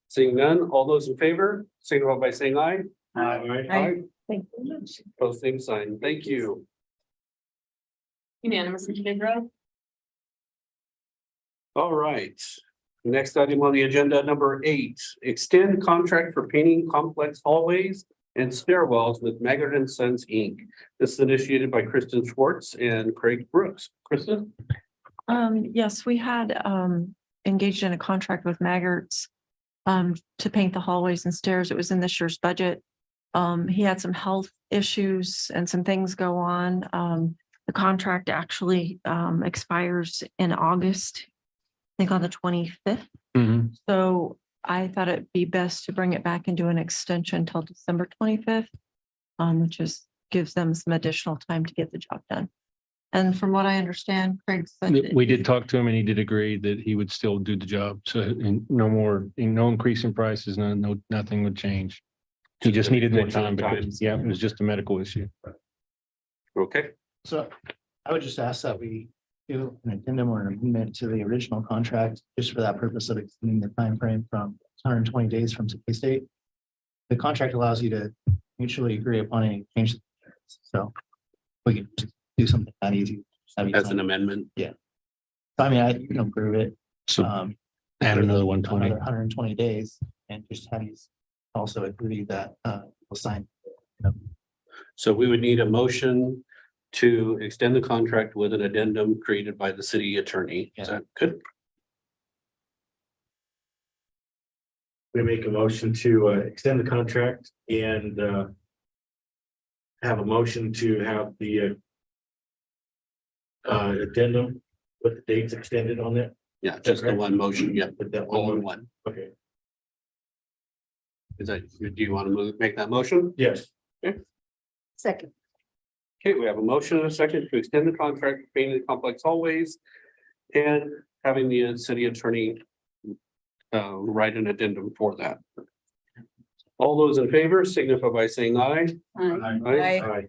Seeing none, all those in favor, signify by saying aye. Aye. Thank you very much. Post same sign. Thank you. Unanimous in favor of? All right. Next item on the agenda, number 8, extend contract for painting complex hallways and stairwells with Maggard and Sons, Inc. This is initiated by Kristen Schwartz and Craig Brooks. Kristen? Yes, we had engaged in a contract with Maggart's to paint the hallways and stairs. It was in this year's budget. He had some health issues and some things go on. The contract actually expires in August, I think on the 25th. So I thought it'd be best to bring it back and do an extension until December 25th, which gives them some additional time to get the job done. And from what I understand, Craig said We did talk to him and he did agree that he would still do the job. So and no increase in prices, nothing would change. He just needed more time because, yeah, it was just a medical issue. Okay. So I would just ask that we do an addendum or an amendment to the original contract, just for that purpose of extending the time frame from 120 days from today's date. The contract allows you to mutually agree upon any change. So we can just do something that easy. As an amendment. Yeah. I mean, I can approve it. So add another 120. 120 days and just have you also agree that we'll sign. So we would need a motion to extend the contract with an addendum created by the city attorney. Is that good? We make a motion to extend the contract and have a motion to have the addendum with the dates extended on it. Yeah, just the one motion. Yeah, With that all in one. one. Okay, Is that, do you want to make that motion? yes. Second. Okay, we have a motion and a second to extend the contract for painting the complex hallways and having the city attorney write an addendum for that. All those in favor signify by saying aye. Aye. Aye.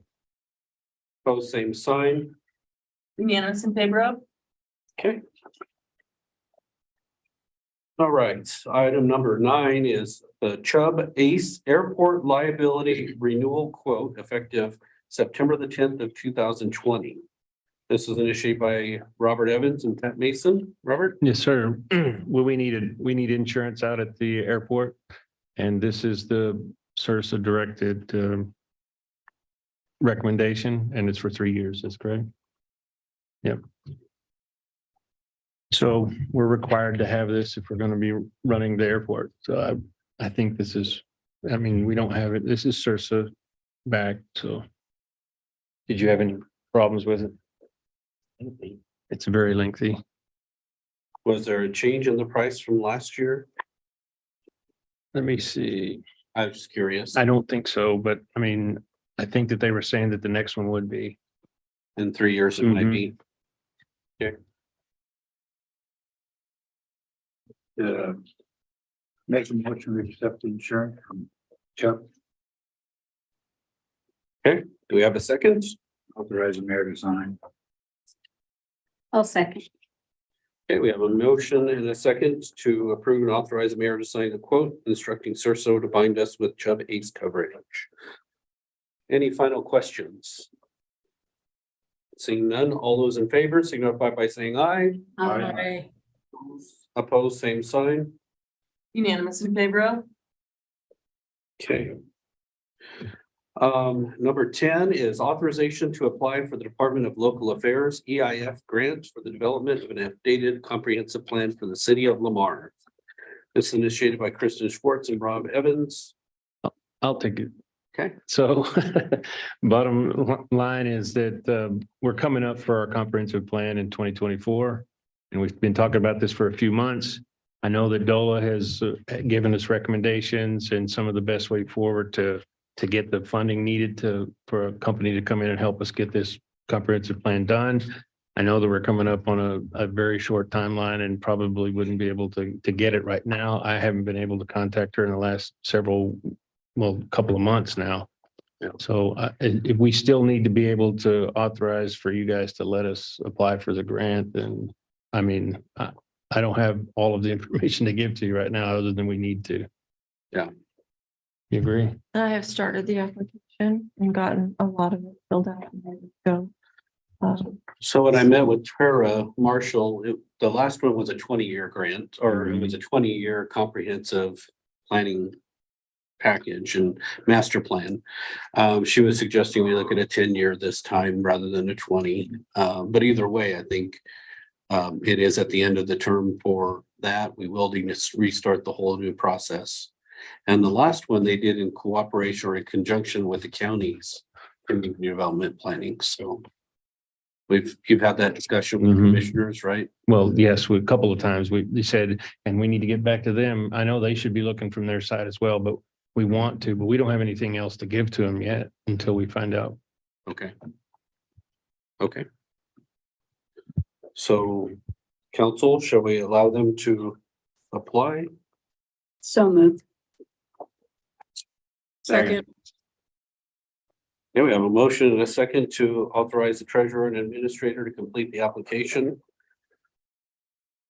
Post same sign. Unanimous in favor of? Okay. All right, item number 9 is the Chubb Ace Airport Liability Renewal Quote effective September the 10th of 2020. This is initiated by Robert Evans and Pat Mason. Robert? Yes, sir. Well, we need insurance out at the airport. And this is the CIRSA directed recommendation, and it's for 3 years. That's correct. Yep. So we're required to have this if we're going to be running the airport. So I think this is, I mean, we don't have it. This is CIRSA back. So did you have any problems with it? It's very lengthy. Was there a change in the price from last year? Let me see. I was curious. I don't think so, but I mean, I think that they were saying that the next one would be. In 3 years, it might be. Make a motion to accept the insurance from Chuck. Do we have a second? Authorize the mayor to sign. I'll second. Okay, we have a motion and a second to approve and authorize the mayor to sign the quote instructing Surso to bind us with Chubb ACE coverage. Any final questions? Seeing none, all those in favor signify by saying aye. Aye. Opposed, same sign. Unanimous in favor of? Okay. Number 10 is authorization to apply for the Department of Local Affairs EIF grant for the development of an updated comprehensive plan for the city of Lamar. This is initiated by Kristen Schwartz and Rob Evans. I'll take it. Okay. So bottom line is that we're coming up for our comprehensive plan in 2024. And we've been talking about this for a few months. I know that DOLA has given us recommendations and some of the best way forward to get the funding needed for a company to come in and help us get this comprehensive plan done. I know that we're coming up on a very short timeline and probably wouldn't be able to get it right now. I haven't been able to contact her in the last couple of months now. Yeah. So if we still need to be able to authorize for you guys to let us apply for the grant, then I mean, I don't have all of the information to give to you right now, other than we need to. Yeah. You agree? I have started the application and gotten a lot of it filled out and ready to go. So when I met with Tara Marshall, the last one was a 20-year grant, or it was a 20-year comprehensive planning package and master plan. She was suggesting we look at a 10-year this time rather than a 20. But either way, I think it is at the end of the term for that. We will need to restart the whole new process. And the last one they did in cooperation or in conjunction with the counties community development planning. So you've had that discussion with commissioners, right? Well, yes, a couple of times we said, and we need to get back to them. I know they should be looking from their side as well, but we want to, but we don't have anything else to give to them yet until we find out. Okay. Okay. So council, shall we allow them to apply? So moved. Second. Yeah, we have a motion and a second to authorize the treasurer and administrator to complete the application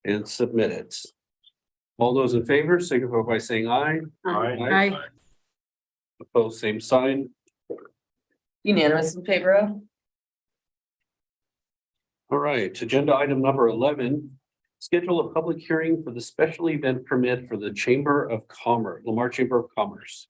and submit it. All those in favor signify by saying aye. Aye. Opposed, same sign. Unanimous in favor of? All right, agenda item number 11. Schedule a public hearing for the special event permit for the Chamber of Commerce, Lamar Chamber of Commerce.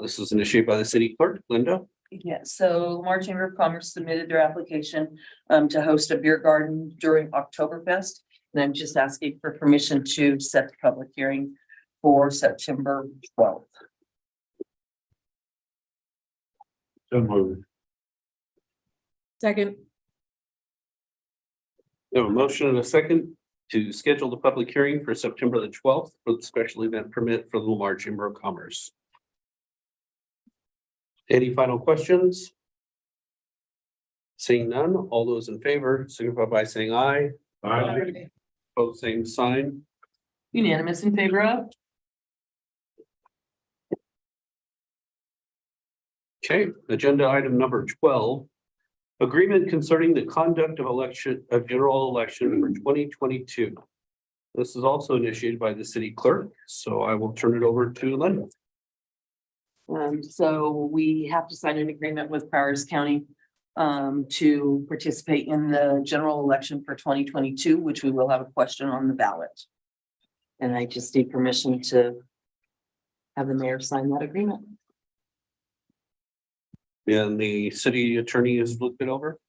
This is initiated by the city clerk, Linda. Yeah, so Lamar Chamber of Commerce submitted their application to host a beer garden during Oktoberfest. And I'm just asking for permission to set the public hearing for September 12th. So moved. Second. We have a motion and a second to schedule the public hearing for September the 12th for the special event permit for the Lamar Chamber of Commerce. Any final questions? Seeing none, all those in favor signify by saying aye. Aye. Both same sign. Unanimous in favor of? Okay, agenda item number 12. Agreement concerning the conduct of general election for 2022. This is also initiated by the city clerk, so I will turn it over to Linda. So we have to sign an agreement with Prowers County to participate in the general election for 2022, which we will have a question on the ballot. And I just need permission to have the mayor sign that agreement. And the city attorney has looked it over.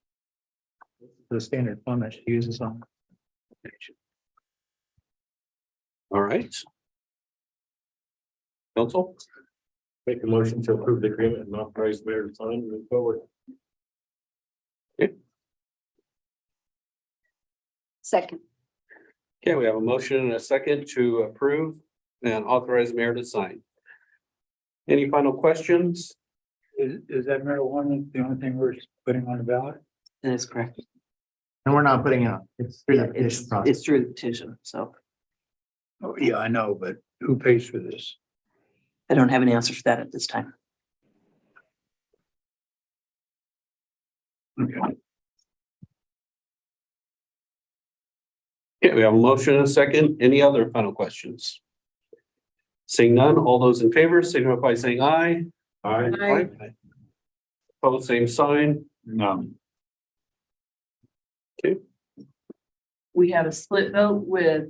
The standard fund that she uses on. All right. Council, Make a motion to approve the agreement and authorize the mayor to sign and move forward. Second. Okay, we have a motion and a second to approve and authorize mayor to sign. Any final questions? Is that marijuana the only thing we're putting on the ballot? That is correct. And we're not putting it up. It's through the It's, petition process. it's through the petition, so Oh, yeah, I know, but who pays for this? I don't have an answer for that at this time. Okay. Okay, we have a motion and a second. Any other final questions? Seeing none, all those in favor signify by saying aye. Aye. Opposed, same sign. No. We have a split vote with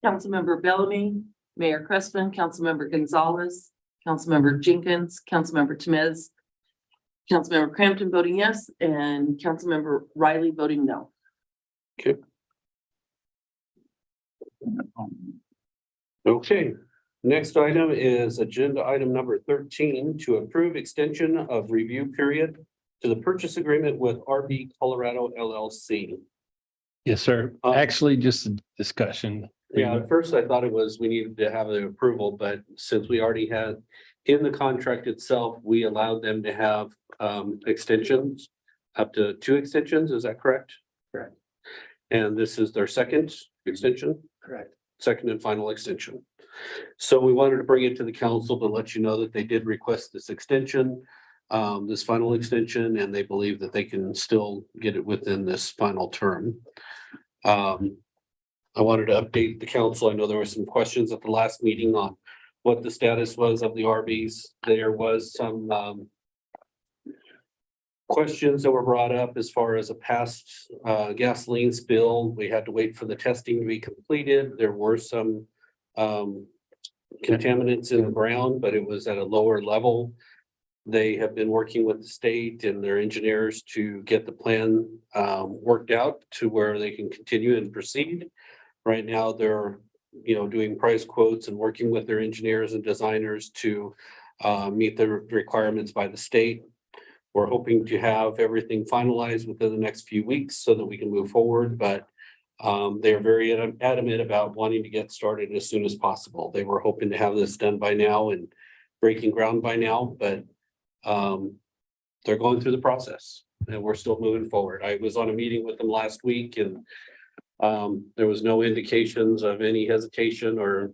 Councilmember Bellamy, Mayor Crespin, Councilmember Gonzalez, Councilmember Jenkins, Councilmember Temez, Councilmember Crampton voting yes, and Councilmember Riley voting no. Okay, next item is agenda item number 13 to approve extension of review period to the purchase agreement with RB Colorado LLC. Yes, sir. Actually, just a discussion. Yeah, at first I thought it was, we needed to have the approval, but since we already had in the contract itself, we allowed them to have extensions, up to 2 extensions, is that correct? Correct. And this is their second extension? Correct. Second and final extension. So we wanted to bring it to the council to let you know that they did request this extension, this final extension, and they believe that they can still get it within this final term. I wanted to update the council. I know there were some questions at the last meeting on what the status was of the RVs. There was some questions that were brought up as far as a past gasoline spill. We had to wait for the testing to be completed. There were some contaminants in the ground, but it was at a lower level. They have been working with the state and their engineers to get the plan worked out to where they can continue and proceed. Right now, they're, doing price quotes and working with their engineers and designers to meet the requirements by the state. We're hoping to have everything finalized within the next few weeks so that we can move forward, but they're very adamant about wanting to get started as soon as possible. They were hoping to have this done by now and breaking ground by now, but they're going through the process and we're still moving forward. I was on a meeting with them last week and there was no indications of any hesitation or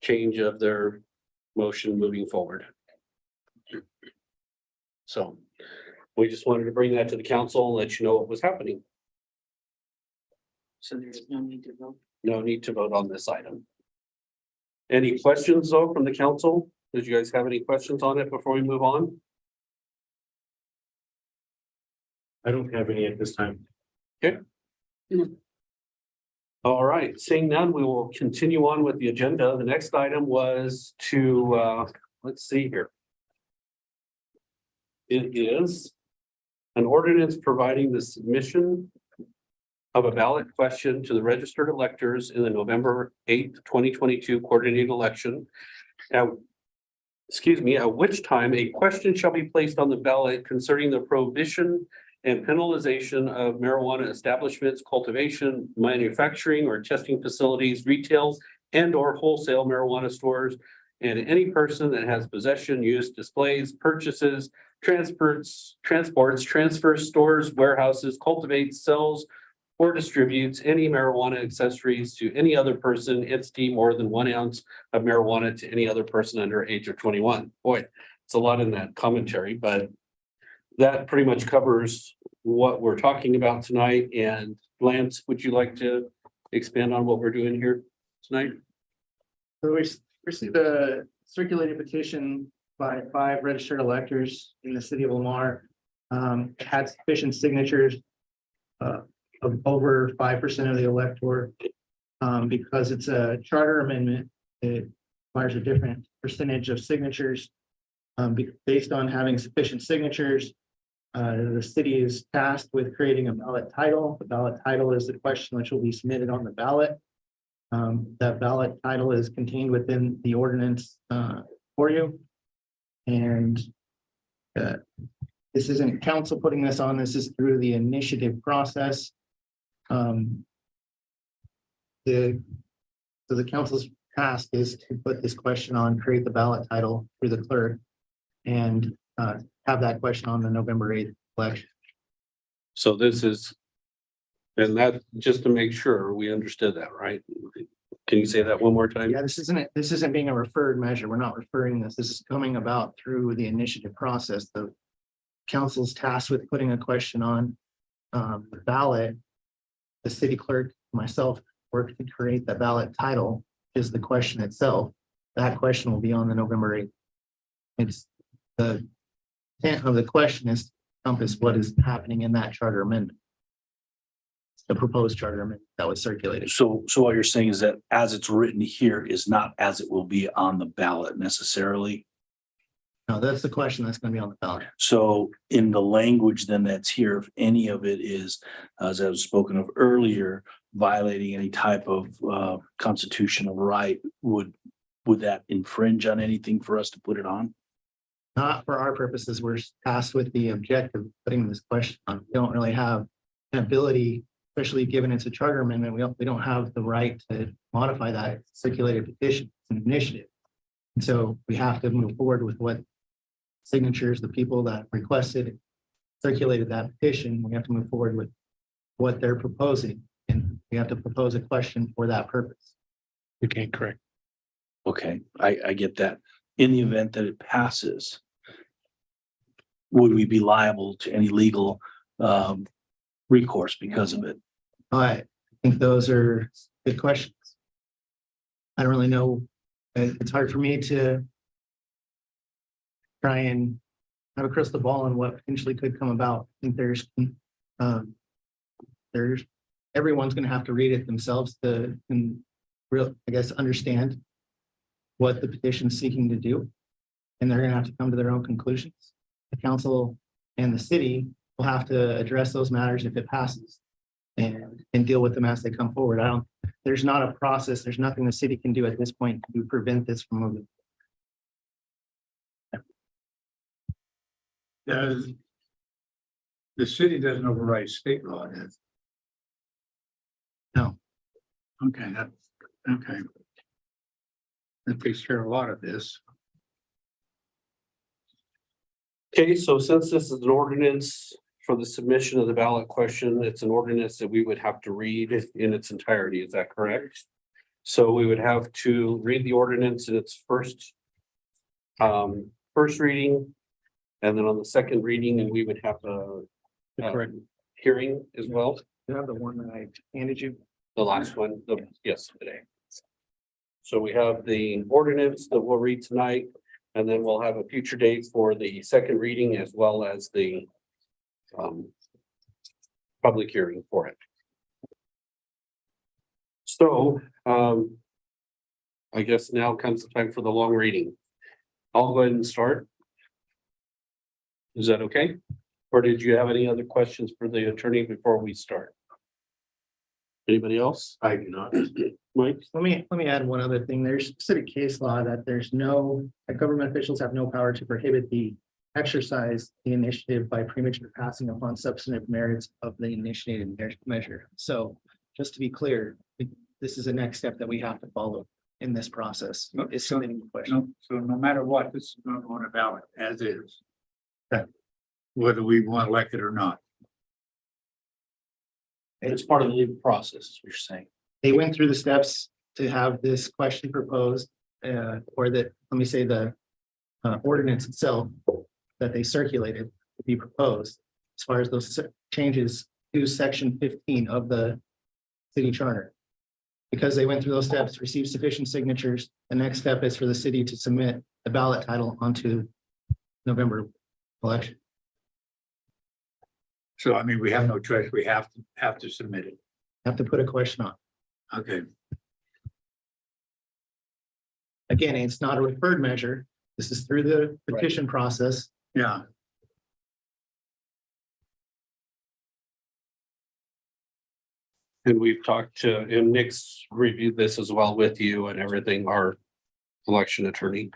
change of their motion moving forward. So we just wanted to bring that to the council and let you know what was happening. So there's no need to vote. No need to vote on this item. Any questions though from the council? Did you guys have any questions on it before we move on? I don't have any at this time. Okay. No. All right, seeing none, we will continue on with the agenda. The next item was to, let's see here. It is an ordinance providing the submission of a ballot question to the registered electors in the November 8th, 2022 coordinated election. At which time a question shall be placed on the ballot concerning the prohibition and penalization of marijuana establishments, cultivation, manufacturing or testing facilities, retail and or wholesale marijuana stores, and any person that has possession, use, displays, purchases, transports, transfers, stores, warehouses, cultivates, sells, or distributes any marijuana accessories to any other person, entity more than 1 ounce of marijuana to any other person under age of 21. Boy, it's a lot in that commentary, but that pretty much covers what we're talking about tonight. And Lance, would you like to expand on what we're doing here tonight? So we received a circulated petition by 5 registered electors in the city of Lamar. It had sufficient signatures of over 5% of the electorate. Because it's a charter amendment, it requires a different percentage of signatures. Based on having sufficient signatures, the city is tasked with creating a ballot title. The ballot title is the question which will be submitted on the ballot. That ballot title is contained within the ordinance for you. And this isn't council putting this on, this is through the initiative process. The So the council's task is to put this question on, create the ballot title through the clerk. And have that question on the November 8th election. So this is, and that, just to make sure we understood that, right? Can you say that one more time? Yeah, this isn't being a referred measure. We're not referring this. This is coming about through the initiative process. The council's tasked with putting a question on the ballot. The city clerk, myself, work to create the ballot title, is the question itself. That question will be on the November 8th. It's the intent of the question is to encompass what is happening in that charter amendment. The proposed charter amendment that was circulated. So what you're saying is that as it's written here is not as it will be on the ballot necessarily. No, that's the question that's going to be on the ballot. So in the language then that's here, if any of it is, as I was spoken of earlier, violating any type of constitutional right, would that infringe on anything for us to put it on? Not for our purposes. We're tasked with the objective of putting this question on. We don't really have an ability, especially given it's a charter amendment. We don't have the right to modify that circulated petition. It's an initiative. And so we have to move forward with what signatures, the people that requested, circulated that petition. We have to move forward with what they're proposing. And we have to propose a question for that purpose. Okay, correct. Okay, I get that. In the event that it passes, would we be liable to any legal recourse because of it? I think those are good questions. I don't really know. It's hard for me to try and have a crystal ball on what potentially could come about. I think there's everyone's going to have to read it themselves to I guess, understand what the petition is seeking to do. And they're going to have to come to their own conclusions. The council and the city will have to address those matters if it passes and deal with them as they come forward. There's not a process. There's nothing the city can do at this point to prevent this from moving. The city doesn't override state law, does it? No. Okay, okay. That takes care of a lot of this. Okay, so since this is an ordinance for the submission of the ballot question, it's an ordinance that we would have to read in its entirety. Is that correct? So we would have to read the ordinance in its first reading. And then on the second reading, and we would have a hearing as well. You have the one that I handed you. The last one, yes, today. So we have the ordinance that we'll read tonight, and then we'll have a future date for the second reading as well as the public hearing for it. So I guess now comes the time for the long reading. I'll go ahead and start. Is that okay? Or did you have any other questions for the attorney before we start? Anybody else? I do not. Mike? Let me add one other thing. There's specific case law that that government officials have no power to prohibit the exercise the initiative by premature passing upon substantive merits of the initiated measure. So just to be clear, this is a next step that we have to follow in this process. Is submitting the question. So no matter what, this is going on a ballot as is. Okay. Whether we want elected or not. It's part of the legal process, is what you're saying. They went through the steps to have this question proposed, or that, let me say, the ordinance itself that they circulated to be proposed as far as those changes to section 15 of the city charter. Because they went through those steps, received sufficient signatures, the next step is for the city to submit the ballot title onto November election. So I mean, we have no choice. We have to submit it. Have to put a question on. Okay. Again, it's not a referred measure. This is through the petition process. Yeah. And we've talked to, and Nick's reviewed this as well with you and everything, our election attorney.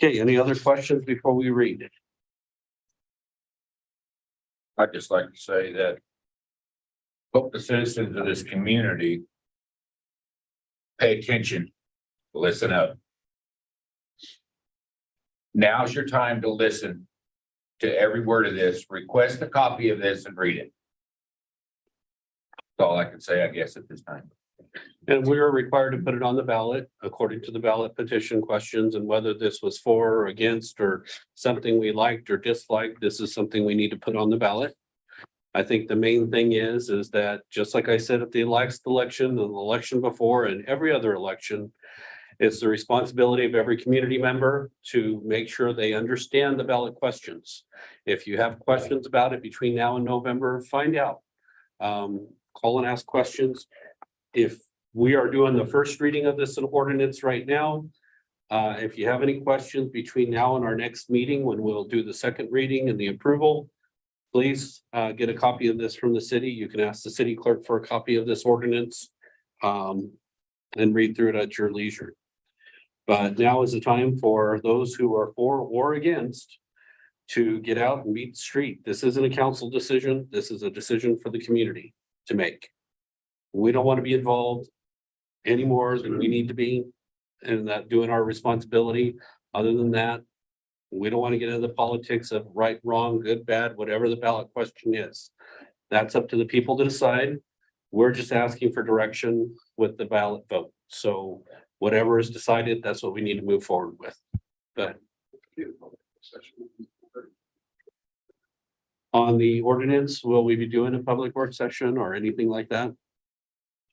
Okay, any other questions before we read? I'd just like to say that hope the citizens of this community pay attention, listen up. Now's your time to listen to every word of this, request a copy of this and read it. That's all I can say, I guess, at this time. And we are required to put it on the ballot according to the ballot petition questions, and whether this was for or against or something we liked or disliked, this is something we need to put on the ballot. I think the main thing is that just like I said at the last election and the election before and every other election, it's the responsibility of every community member to make sure they understand the ballot questions. If you have questions about it between now and November, find out. Call and ask questions. If we are doing the first reading of this ordinance right now, if you have any questions between now and our next meeting, when we'll do the second reading and the approval, please get a copy of this from the city. You can ask the city clerk for a copy of this ordinance and read through it at your leisure. But now is the time for those who are for or against to get out and beat the street. This isn't a council decision. This is a decision for the community to make. We don't want to be involved any more than we need to be in that doing our responsibility. Other than that, we don't want to get into the politics of right, wrong, good, bad, whatever the ballot question is. That's up to the people to decide. We're just asking for direction with the ballot vote. So whatever is decided, that's what we need to move forward with. But on the ordinance, will we be doing a public work session or anything like that?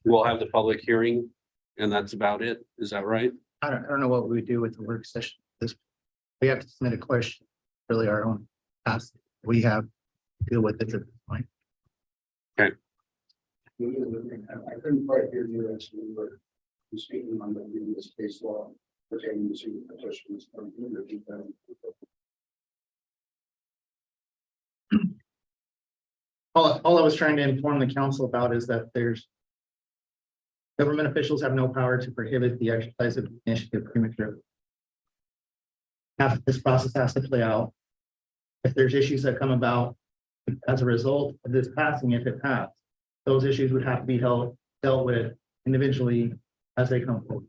We'll have the public hearing and that's about it. Is that right? I don't know what we would do with the work session. We have to submit a question, really our own task. We have to deal with it at this point. Okay. I couldn't quite hear you as you were speaking on the previous case law pertaining to petitions. All I was trying to inform the council about is that government officials have no power to prohibit the exercise of initiative prematurely. This process has to play out. If there's issues that come about as a result of this passing, if it passed, those issues would have to be dealt with individually as they come forward.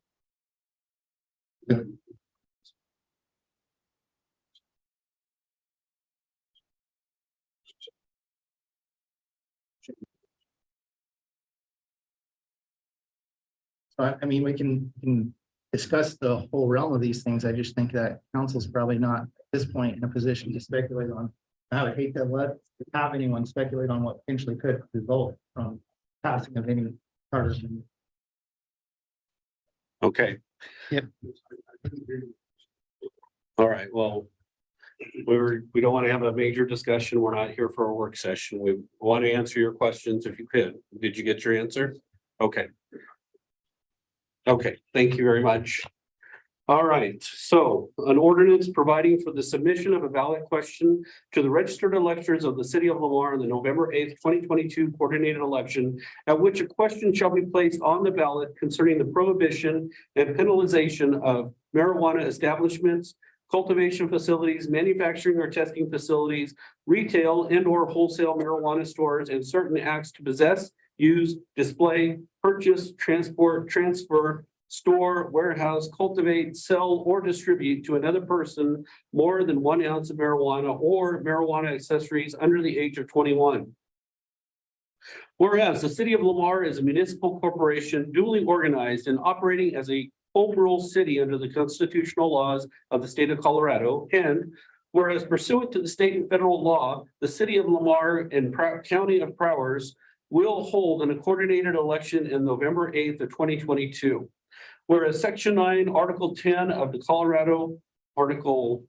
So I mean, we can discuss the whole realm of these things. I just think that council's probably not at this point in a position to speculate on. I would hate to have anyone speculate on what potentially could result from passing of any charters. Okay. Yep. All right, well, we don't want to have a major discussion. We're not here for a work session. We want to answer your questions if you could. Did you get your answer? Okay. Okay, thank you very much. All right, so an ordinance providing for the submission of a ballot question to the registered electors of the city of Lamar on the November 8th, 2022 coordinated election, at which a question shall be placed on the ballot concerning the prohibition and penalization of marijuana establishments, cultivation facilities, manufacturing or testing facilities, retail and or wholesale marijuana stores, and certain acts to possess, use, display, purchase, transport, transfer, store, warehouse, cultivate, sell, or distribute to another person more than 1 ounce of marijuana or marijuana accessories under the age of 21. Whereas the city of Lamar is a municipal corporation duly organized and operating as a home rule city under the constitutional laws of the state of Colorado, and whereas pursuant to the state and federal law, the city of Lamar and county of Prowers will hold a coordinated election in November 8th of 2022. Whereas Section 9, Article 10 of the Colorado, Article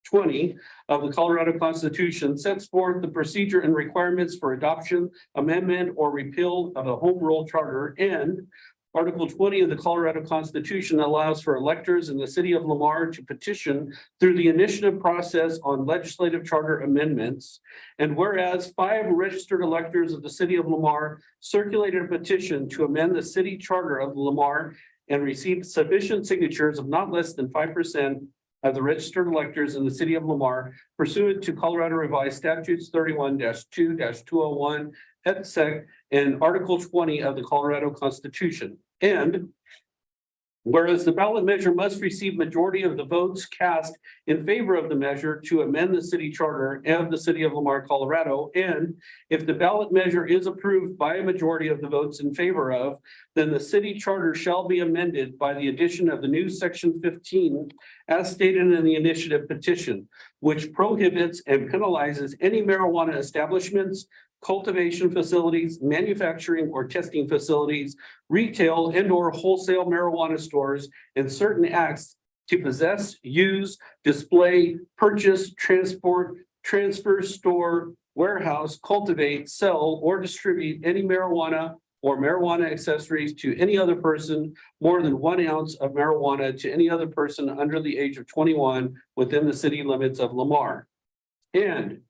20 of the Colorado Constitution sets forth the procedure and requirements for adoption, amendment, or repeal of a home rule charter, and Article 20 of the Colorado Constitution allows for electors in the city of Lamar to petition through the initiative process on legislative charter amendments. And whereas 5 registered electors of the city of Lamar circulated a petition to amend the city charter of Lamar and received sufficient signatures of not less than 5% as the registered electors in the city of Lamar pursuant to Colorado Revised Statutes 31-2-201 et sec and Article 20 of the Colorado Constitution. And whereas the ballot measure must receive majority of the votes cast in favor of the measure to amend the city charter of the city of Lamar, Colorado, and if the ballot measure is approved by a majority of the votes in favor of, then the city charter shall be amended by the addition of the new section 15 as stated in the initiative petition, which prohibits and penalizes any marijuana establishments, cultivation facilities, manufacturing or testing facilities, retail and or wholesale marijuana stores, and certain acts to possess, use, display, purchase, transport, transfer, store, warehouse, cultivate, sell, or distribute any marijuana or marijuana accessories to any other person more than 1 ounce of marijuana to any other person under the age of 21 within the city limits of Lamar. And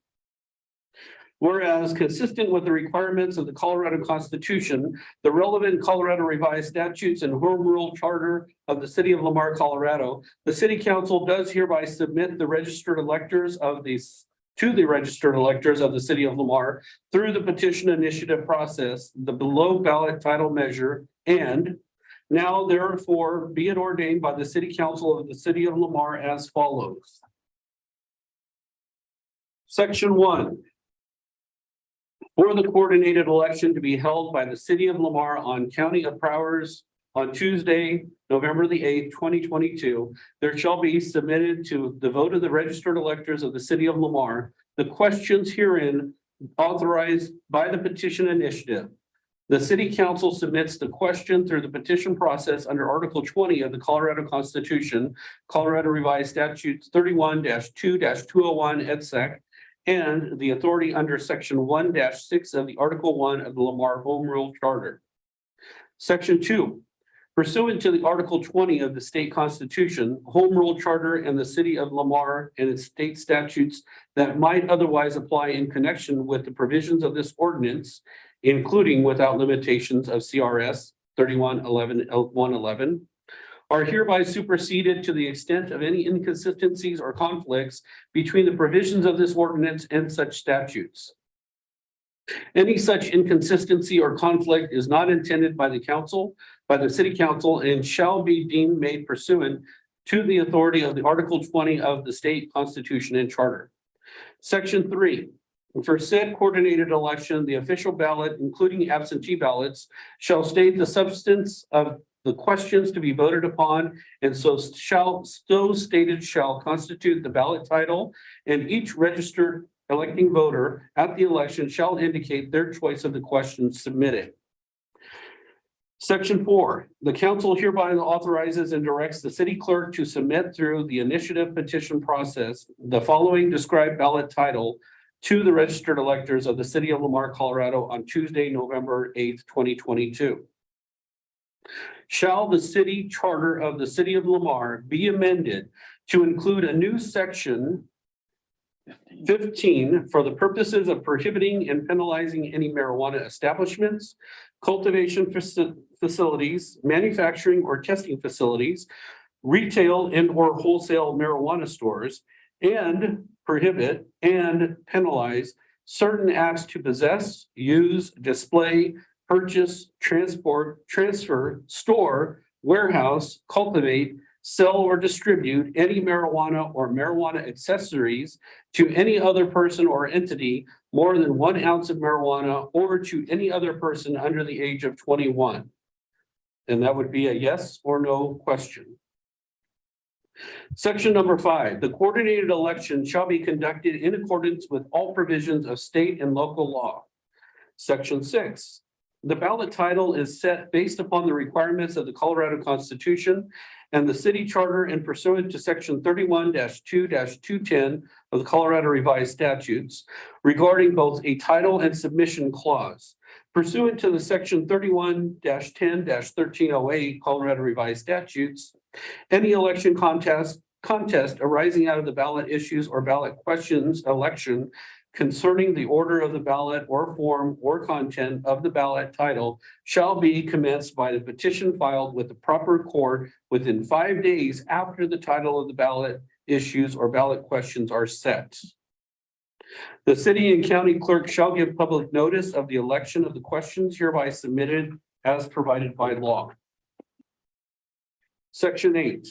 whereas consistent with the requirements of the Colorado Constitution, the relevant Colorado Revised Statutes and Home Rule Charter of the city of Lamar, Colorado, the city council does hereby submit the registered electors of to the registered electors of the city of Lamar through the petition initiative process, the below ballot title measure, and now therefore be it ordained by the city council of the city of Lamar as follows. Section 1. For the coordinated election to be held by the city of Lamar on County of Prowers on Tuesday, November the 8th, 2022, there shall be submitted to the vote of the registered electors of the city of Lamar the questions herein authorized by the petition initiative. The city council submits the question through the petition process under Article 20 of the Colorado Constitution, Colorado Revised Statutes 31-2-201 et sec, and the authority under Section 1-6 of the Article 1 of the Lamar Home Rule Charter. Section 2. Pursuant to the Article 20 of the state constitution, Home Rule Charter, and the city of Lamar and its state statutes that might otherwise apply in connection with the provisions of this ordinance, including without limitations of CRS 31-11-111, are hereby superseded to the extent of any inconsistencies or conflicts between the provisions of this ordinance and such statutes. Any such inconsistency or conflict is not intended by the council, by the city council, and shall be deemed made pursuant to the authority of the Article 20 of the state constitution and charter. Section 3. For said coordinated election, the official ballot, including absentee ballots, shall state the substance of the questions to be voted upon, and so stated shall constitute the ballot title, and each registered electing voter at the election shall indicate their choice of the questions submitted. Section 4, the council hereby authorizes and directs the city clerk to submit through the initiative petition process the following described ballot title to the registered electors of the city of Lamar, Colorado on Tuesday, November 8th, 2022. Shall the city charter of the city of Lamar be amended to include a new section 15 for the purposes of prohibiting and penalizing any marijuana establishments, cultivation facilities, manufacturing or testing facilities, retail and or wholesale marijuana stores, and prohibit and penalize certain acts to possess, use, display, purchase, transport, transfer, store, warehouse, cultivate, sell or distribute any marijuana or marijuana accessories to any other person or entity more than 1 ounce of marijuana or to any other person under the age of 21. And that would be a yes or no question. Section number 5, the coordinated election shall be conducted in accordance with all provisions of state and local law. Section 6, the ballot title is set based upon the requirements of the Colorado Constitution and the city charter and pursuant to section 31-2-210 of the Colorado Revised Statutes regarding both a title and submission clause. Pursuant to the section 31-10-1308 Colorado Revised Statutes, any election contest arising out of the ballot issues or ballot questions election concerning the order of the ballot or form or content of the ballot title shall be commenced by the petition filed with the proper court within 5 days after the title of the ballot issues or ballot questions are set. The city and county clerk shall give public notice of the election of the questions hereby submitted as provided by law. Section 8.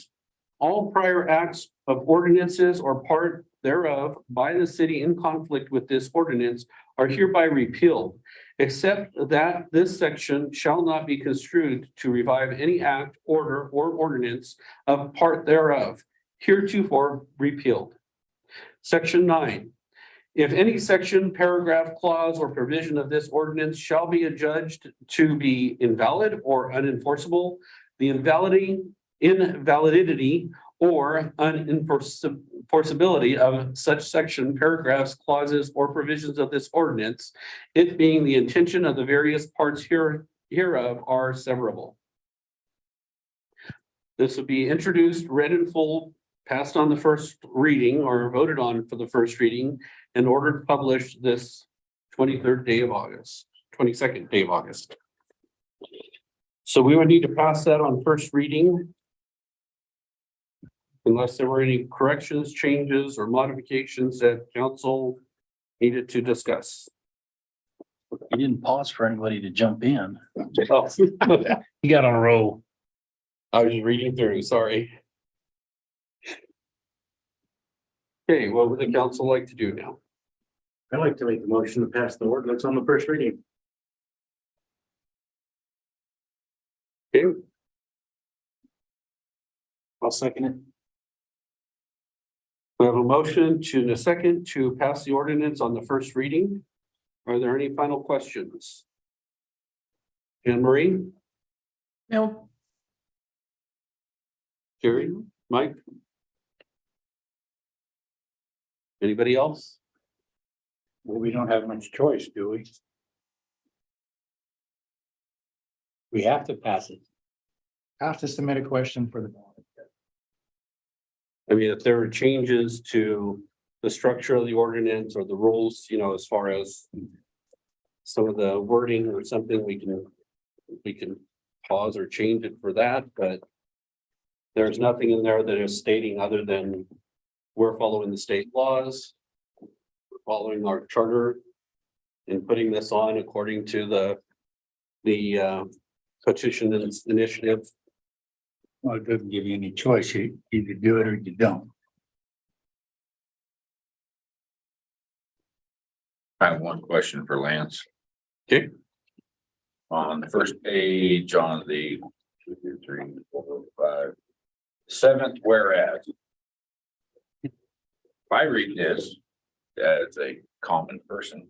All prior acts of ordinances or part thereof by the city in conflict with this ordinance are hereby repealed, except that this section shall not be construed to revive any act, order, or ordinance of part thereof, heretofore repealed. Section 9. If any section, paragraph, clause, or provision of this ordinance shall be adjudged to be invalid or unenforceable, the invalidity or unenforceability of such section, paragraphs, clauses, or provisions of this ordinance, it being the intention of the various parts hereof are severable. This will be introduced, read in full, passed on the first reading or voted on for the first reading in order to publish this 22nd day of August. So we would need to pass that on first reading. Unless there were any corrections, changes, or modifications that council needed to discuss. You didn't pause for anybody to jump in. Oh, You got on a roll. I was reading through, sorry. Okay, what would the council like to do now? I'd like to make the motion to pass the ordinance on the first reading. Okay, I'll second it. we have a motion to a second to pass the ordinance on the first reading. Are there any final questions? Anne Marie, No, Jerry, Mike? Anybody else? Well, we don't have much choice, do we? We have to pass it. Have to submit a question for the ballot. I mean, if there are changes to the structure of the ordinance or the rules, as far as some of the wording or something, we can pause or change it for that, but there's nothing in there that is stating other than we're following the state laws, we're following our charter and putting this on according to the petition initiative. Well, it doesn't give you any choice. You either do it or you don't. I have one question for Lance. Okay. On the first page on the 2, 3, 4, 5, 7th whereas. If I read this as a common person.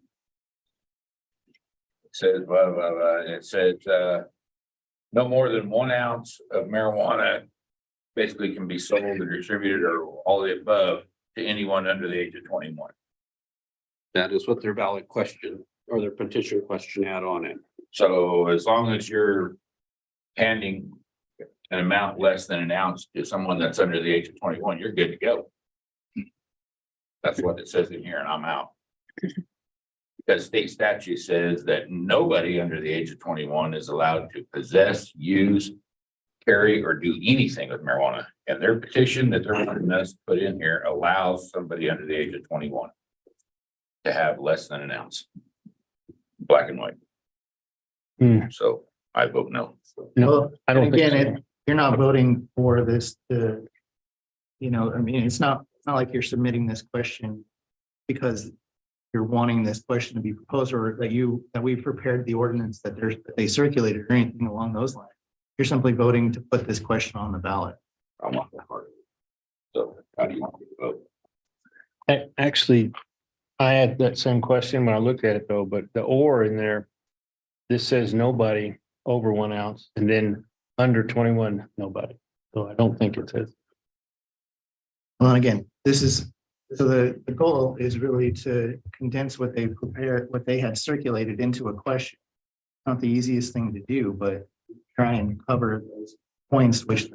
It says, blah, blah, blah, and it says, no more than 1 ounce of marijuana basically can be sold or distributed or all the above to anyone under the age of 21. That is what their ballot question or their petition question had on it. So as long as you're handing an amount less than 1 ounce to someone that's under the age of 21, you're good to go. That's what it says in here, and I'm out. Because state statute says that nobody under the age of 21 is allowed to possess, use, carry, or do anything with marijuana. And their petition that they're wanting us to put in here allows somebody under the age of 21 to have less than 1 ounce. Black and white. So I vote no. No, I don't think again, so. you're not voting for this to, it's not like you're submitting this question because you're wanting this question to be proposed or that we prepared the ordinance that they circulated or anything along those lines. You're simply voting to put this question on the ballot. I want that part. So how do you want me to vote? Actually, I had that same question when I looked at it though, but the or in there, this says nobody over 1 ounce and then under 21, nobody. So I don't think it says. Well, and again, so the goal is really to condense what they prepared, what they had circulated into a question. Not the easiest thing to do, but try and cover those points which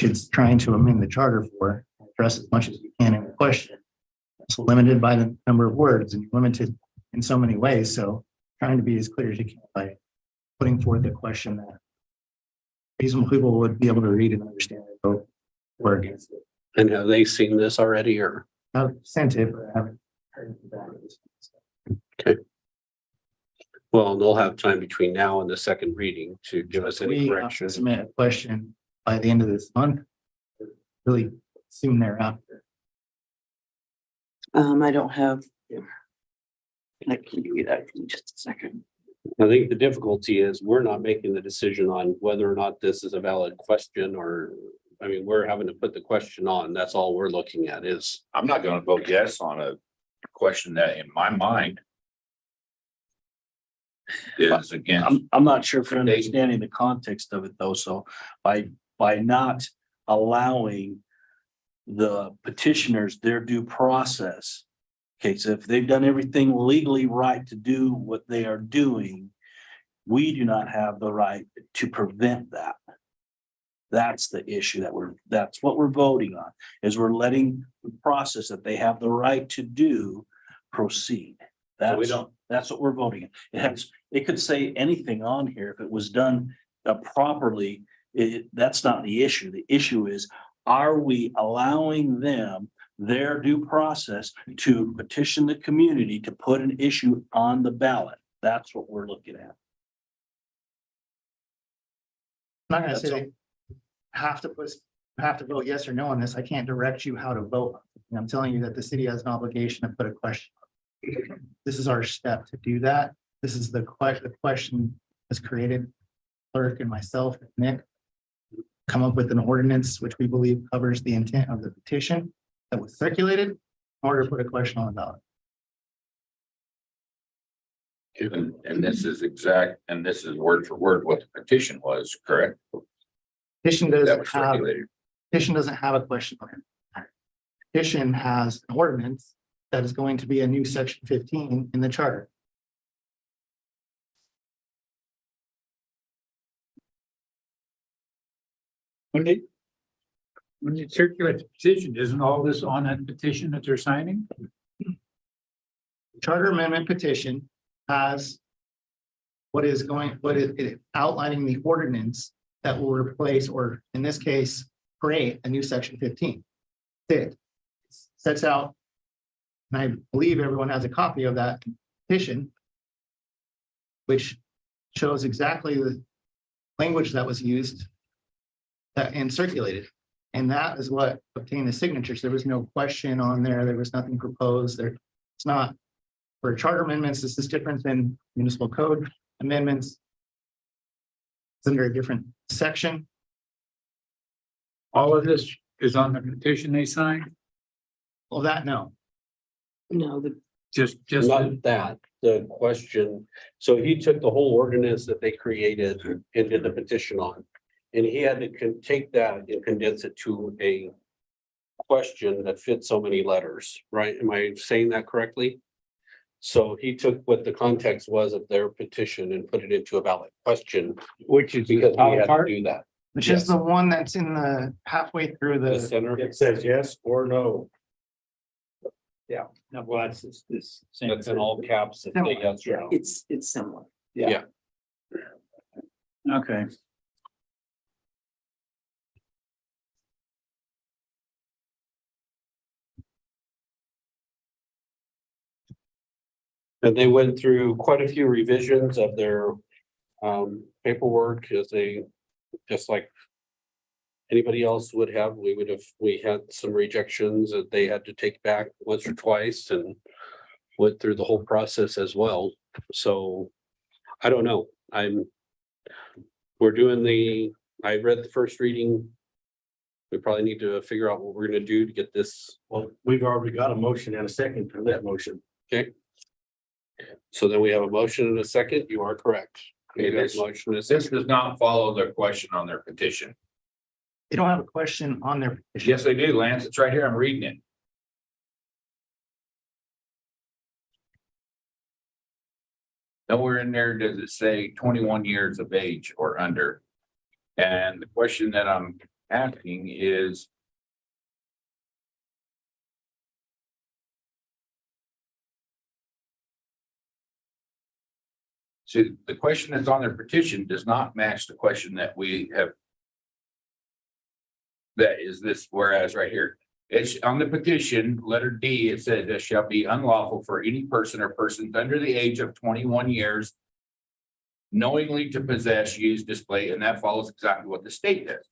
it's trying to amend the charter for, address as much as you can in the question. It's limited by the number of words and limited in so many ways. So trying to be as clear as you can by putting forth a question that reasonable people would be able to read and understand and vote for or against it. And have they seen this already or? I've sent it, but I haven't heard back. Well, they'll have time between now and the second reading to give us any We have to corrections. submit a question by the end of this month. Really soon thereafter. I don't have. I can give you that in just a second. I think the difficulty is we're not making the decision on whether or not this is a valid question or, I mean, we're having to put the question on. That's all we're looking at is. I'm not gonna vote yes on a question that in my mind is against. I'm not sure if you're understanding the context of it though, so by not allowing the petitioners their due process. Okay, so if they've done everything legally right to do what they are doing, we do not have the right to prevent that. That's the issue that's what we're voting on, is we're letting the process that they have the right to do proceed. That's what we're voting on. It could say anything on here if it was done properly. That's not the issue. The issue is, are we allowing them their due process to petition the community to put an issue on the ballot? That's what we're looking at. I'm not gonna say they have to vote yes or no on this. I can't direct you how to vote. I'm telling you that the city has an obligation to put a question. This is our step to do that. This is the question was created. Clerk and myself, Nick, come up with an ordinance which we believe covers the intent of the petition that was circulated in order to put a question on the ballot. And this is word for word what the petition was, correct? Petition That doesn't was have, circulated. petition doesn't have a question on it. Petition has an ordinance that is going to be a new section 15 in the charter. When you circulate the petition, isn't all this on that petition that they're signing? Charter amendment petition has what is outlining the ordinance that will replace, or in this case, create a new section 15. It sets out, and I believe everyone has a copy of that petition, which shows exactly the language that was used and circulated. And that is what obtained the signatures. There was no question on there. There was nothing proposed there. It's not for charter amendments. This is different than municipal code amendments. It's under a different section. All of this is on the petition they signed? Well, that, no. No, Just Not that, the question, so he took the whole ordinance that they created and did the petition on. And he had to take that and condense it to a question that fits so many letters, right? Am I saying that correctly? So he took what the context was of their petition and put it into a ballot question, which is because we had to do that. Which is the one that's in the halfway through The the, center, It says yes or no. yeah, no, well, that's this. same that's in all caps. If they yes or no. it's similar. Yeah. Okay. And they went through quite a few revisions of their paperwork as they, just like anybody else would have, we had some rejections that they had to take back once or twice and went through the whole process as well. So I don't know. I read the first reading. We probably need to figure out what we're gonna do to get this. Well, we've already got a motion and a second for that motion. Okay. So then we have a motion and a second. You are correct. We have a This motion and a second. does not follow the question on their petition. they don't have a question on their petition. Yes, they do, Lance. It's right here. I'm reading it. Nowhere in there does it say 21 years of age or under. And the question that I'm asking is, so the question that's on their petition does not match the question that we have that is this whereas right here. It's on the petition, letter D, it says it shall be unlawful for any person or persons under the age of 21 years knowingly to possess, use, display, and that follows exactly what the state does.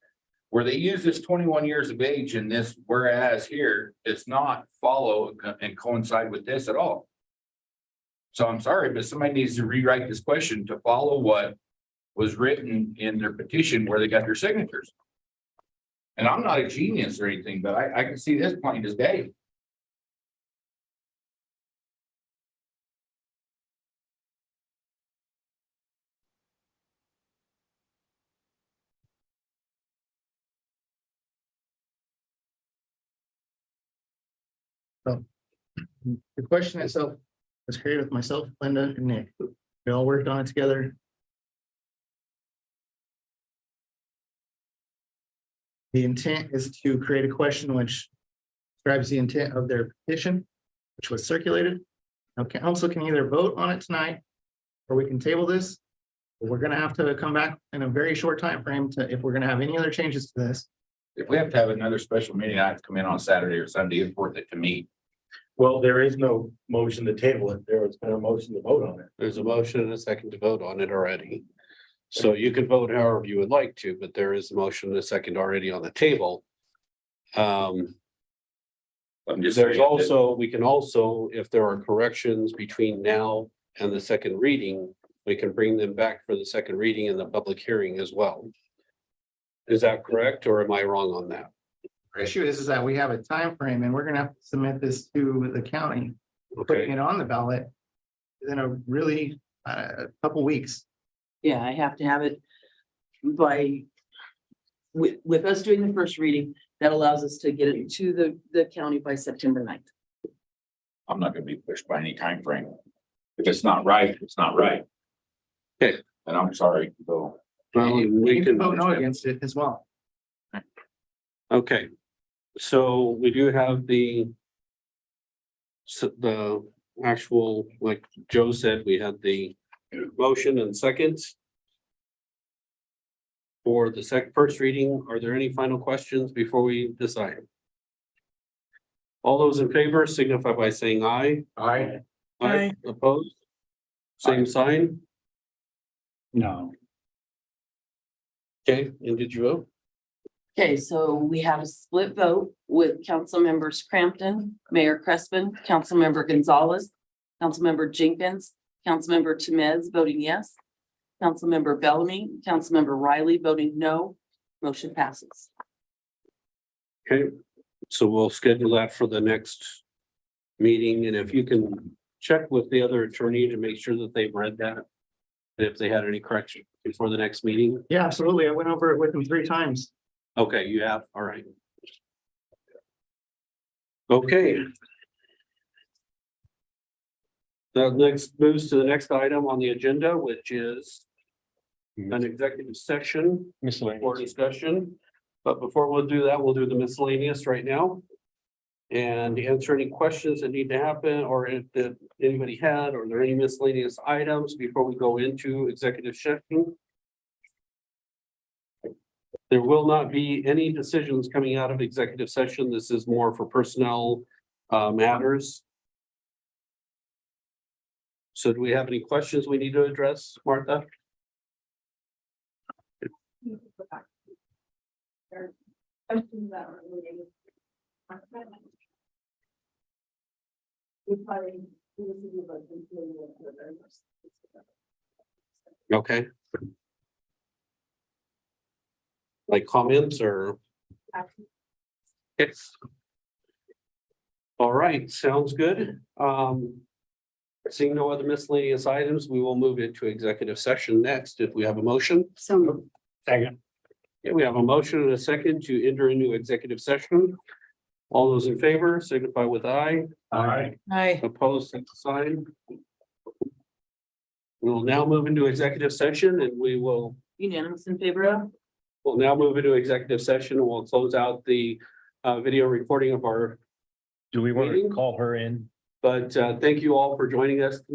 Where they use this 21 years of age in this whereas here, it's not follow and coincide with this at all. So I'm sorry, but somebody needs to rewrite this question to follow what was written in their petition where they got their signatures. And I'm not a genius or anything, but I can see this plain as day. The question itself was created with myself, Linda, and Nick. We all worked on it together. The intent is to create a question which describes the intent of their petition, which was circulated. Now, council can either vote on it tonight, or we can table this. But we're gonna have to come back in a very short time frame to, if we're gonna have any other changes to this. If we have to have another special meeting, I have to come in on Saturday or Sunday. It's worth it to me. Well, there is no motion to table it. There was no motion to vote on it. There's a motion and a second to vote on it already. So you can vote however you would like to, but there is a motion and a second already on the table. I'm just There's saying that- also, we can also, if there are corrections between now and the second reading, we can bring them back for the second reading and the public hearing as well. Is that correct, or am I wrong on that? The issue is that we have a time frame, and we're gonna have to submit this to the county, putting Okay, it on the ballot. In a really, couple weeks. Yeah, I have to have it by, with us doing the first reading, that allows us to get it to the county by September 9th. I'm not gonna be pushed by any time frame. If it's not right, it's not right. Okay. And I'm sorry, so. well, we You can can vote no against it as well. Okay, so we do have the actual, like Joe said, we had the motion and seconds. For the first reading, are there any final questions before we decide? All those in favor signify by saying aye. Aye. Aye. Opposed? Same sign. No. Okay, and did you vote? Okay, so we have a split vote with council members Crampton, Mayor Crespin, Councilmember Gonzalez, Councilmember Jenkins, Councilmember Temez voting yes, Councilmember Bellamy, Councilmember Riley voting no. Motion passes. Okay, so we'll schedule that for the next meeting, and if you can check with the other attorney to make sure that they've read that. And if they had any correction before the next meeting. Yeah, absolutely. I went over it with them 3 times. Okay, you have, all right. Okay. The next moves to the next item on the agenda, which is an executive session for Miscellaneous. discussion. But before we'll do that, we'll do the miscellaneous right now. And answer any questions that need to happen, or if that anybody had, or are there any miscellaneous items before we go into executive session? There will not be any decisions coming out of executive session. This is more for personnel matters. So do we have any questions we need to address, Martha? Okay. Like comments or? Yes. All right, sounds good. Seeing no other miscellaneous items, we will move into executive session next if we have a motion. So Second. Yeah, we have a motion and a second to enter into executive session. All those in favor signify with aye. Aye. Aye. Opposed, same sign. We will now move into executive session and we will, Unanimous in favor of? we'll now move into executive session and we'll close out the video recording of our Do we want Meeting? to call her in? But thank you all for joining us tonight.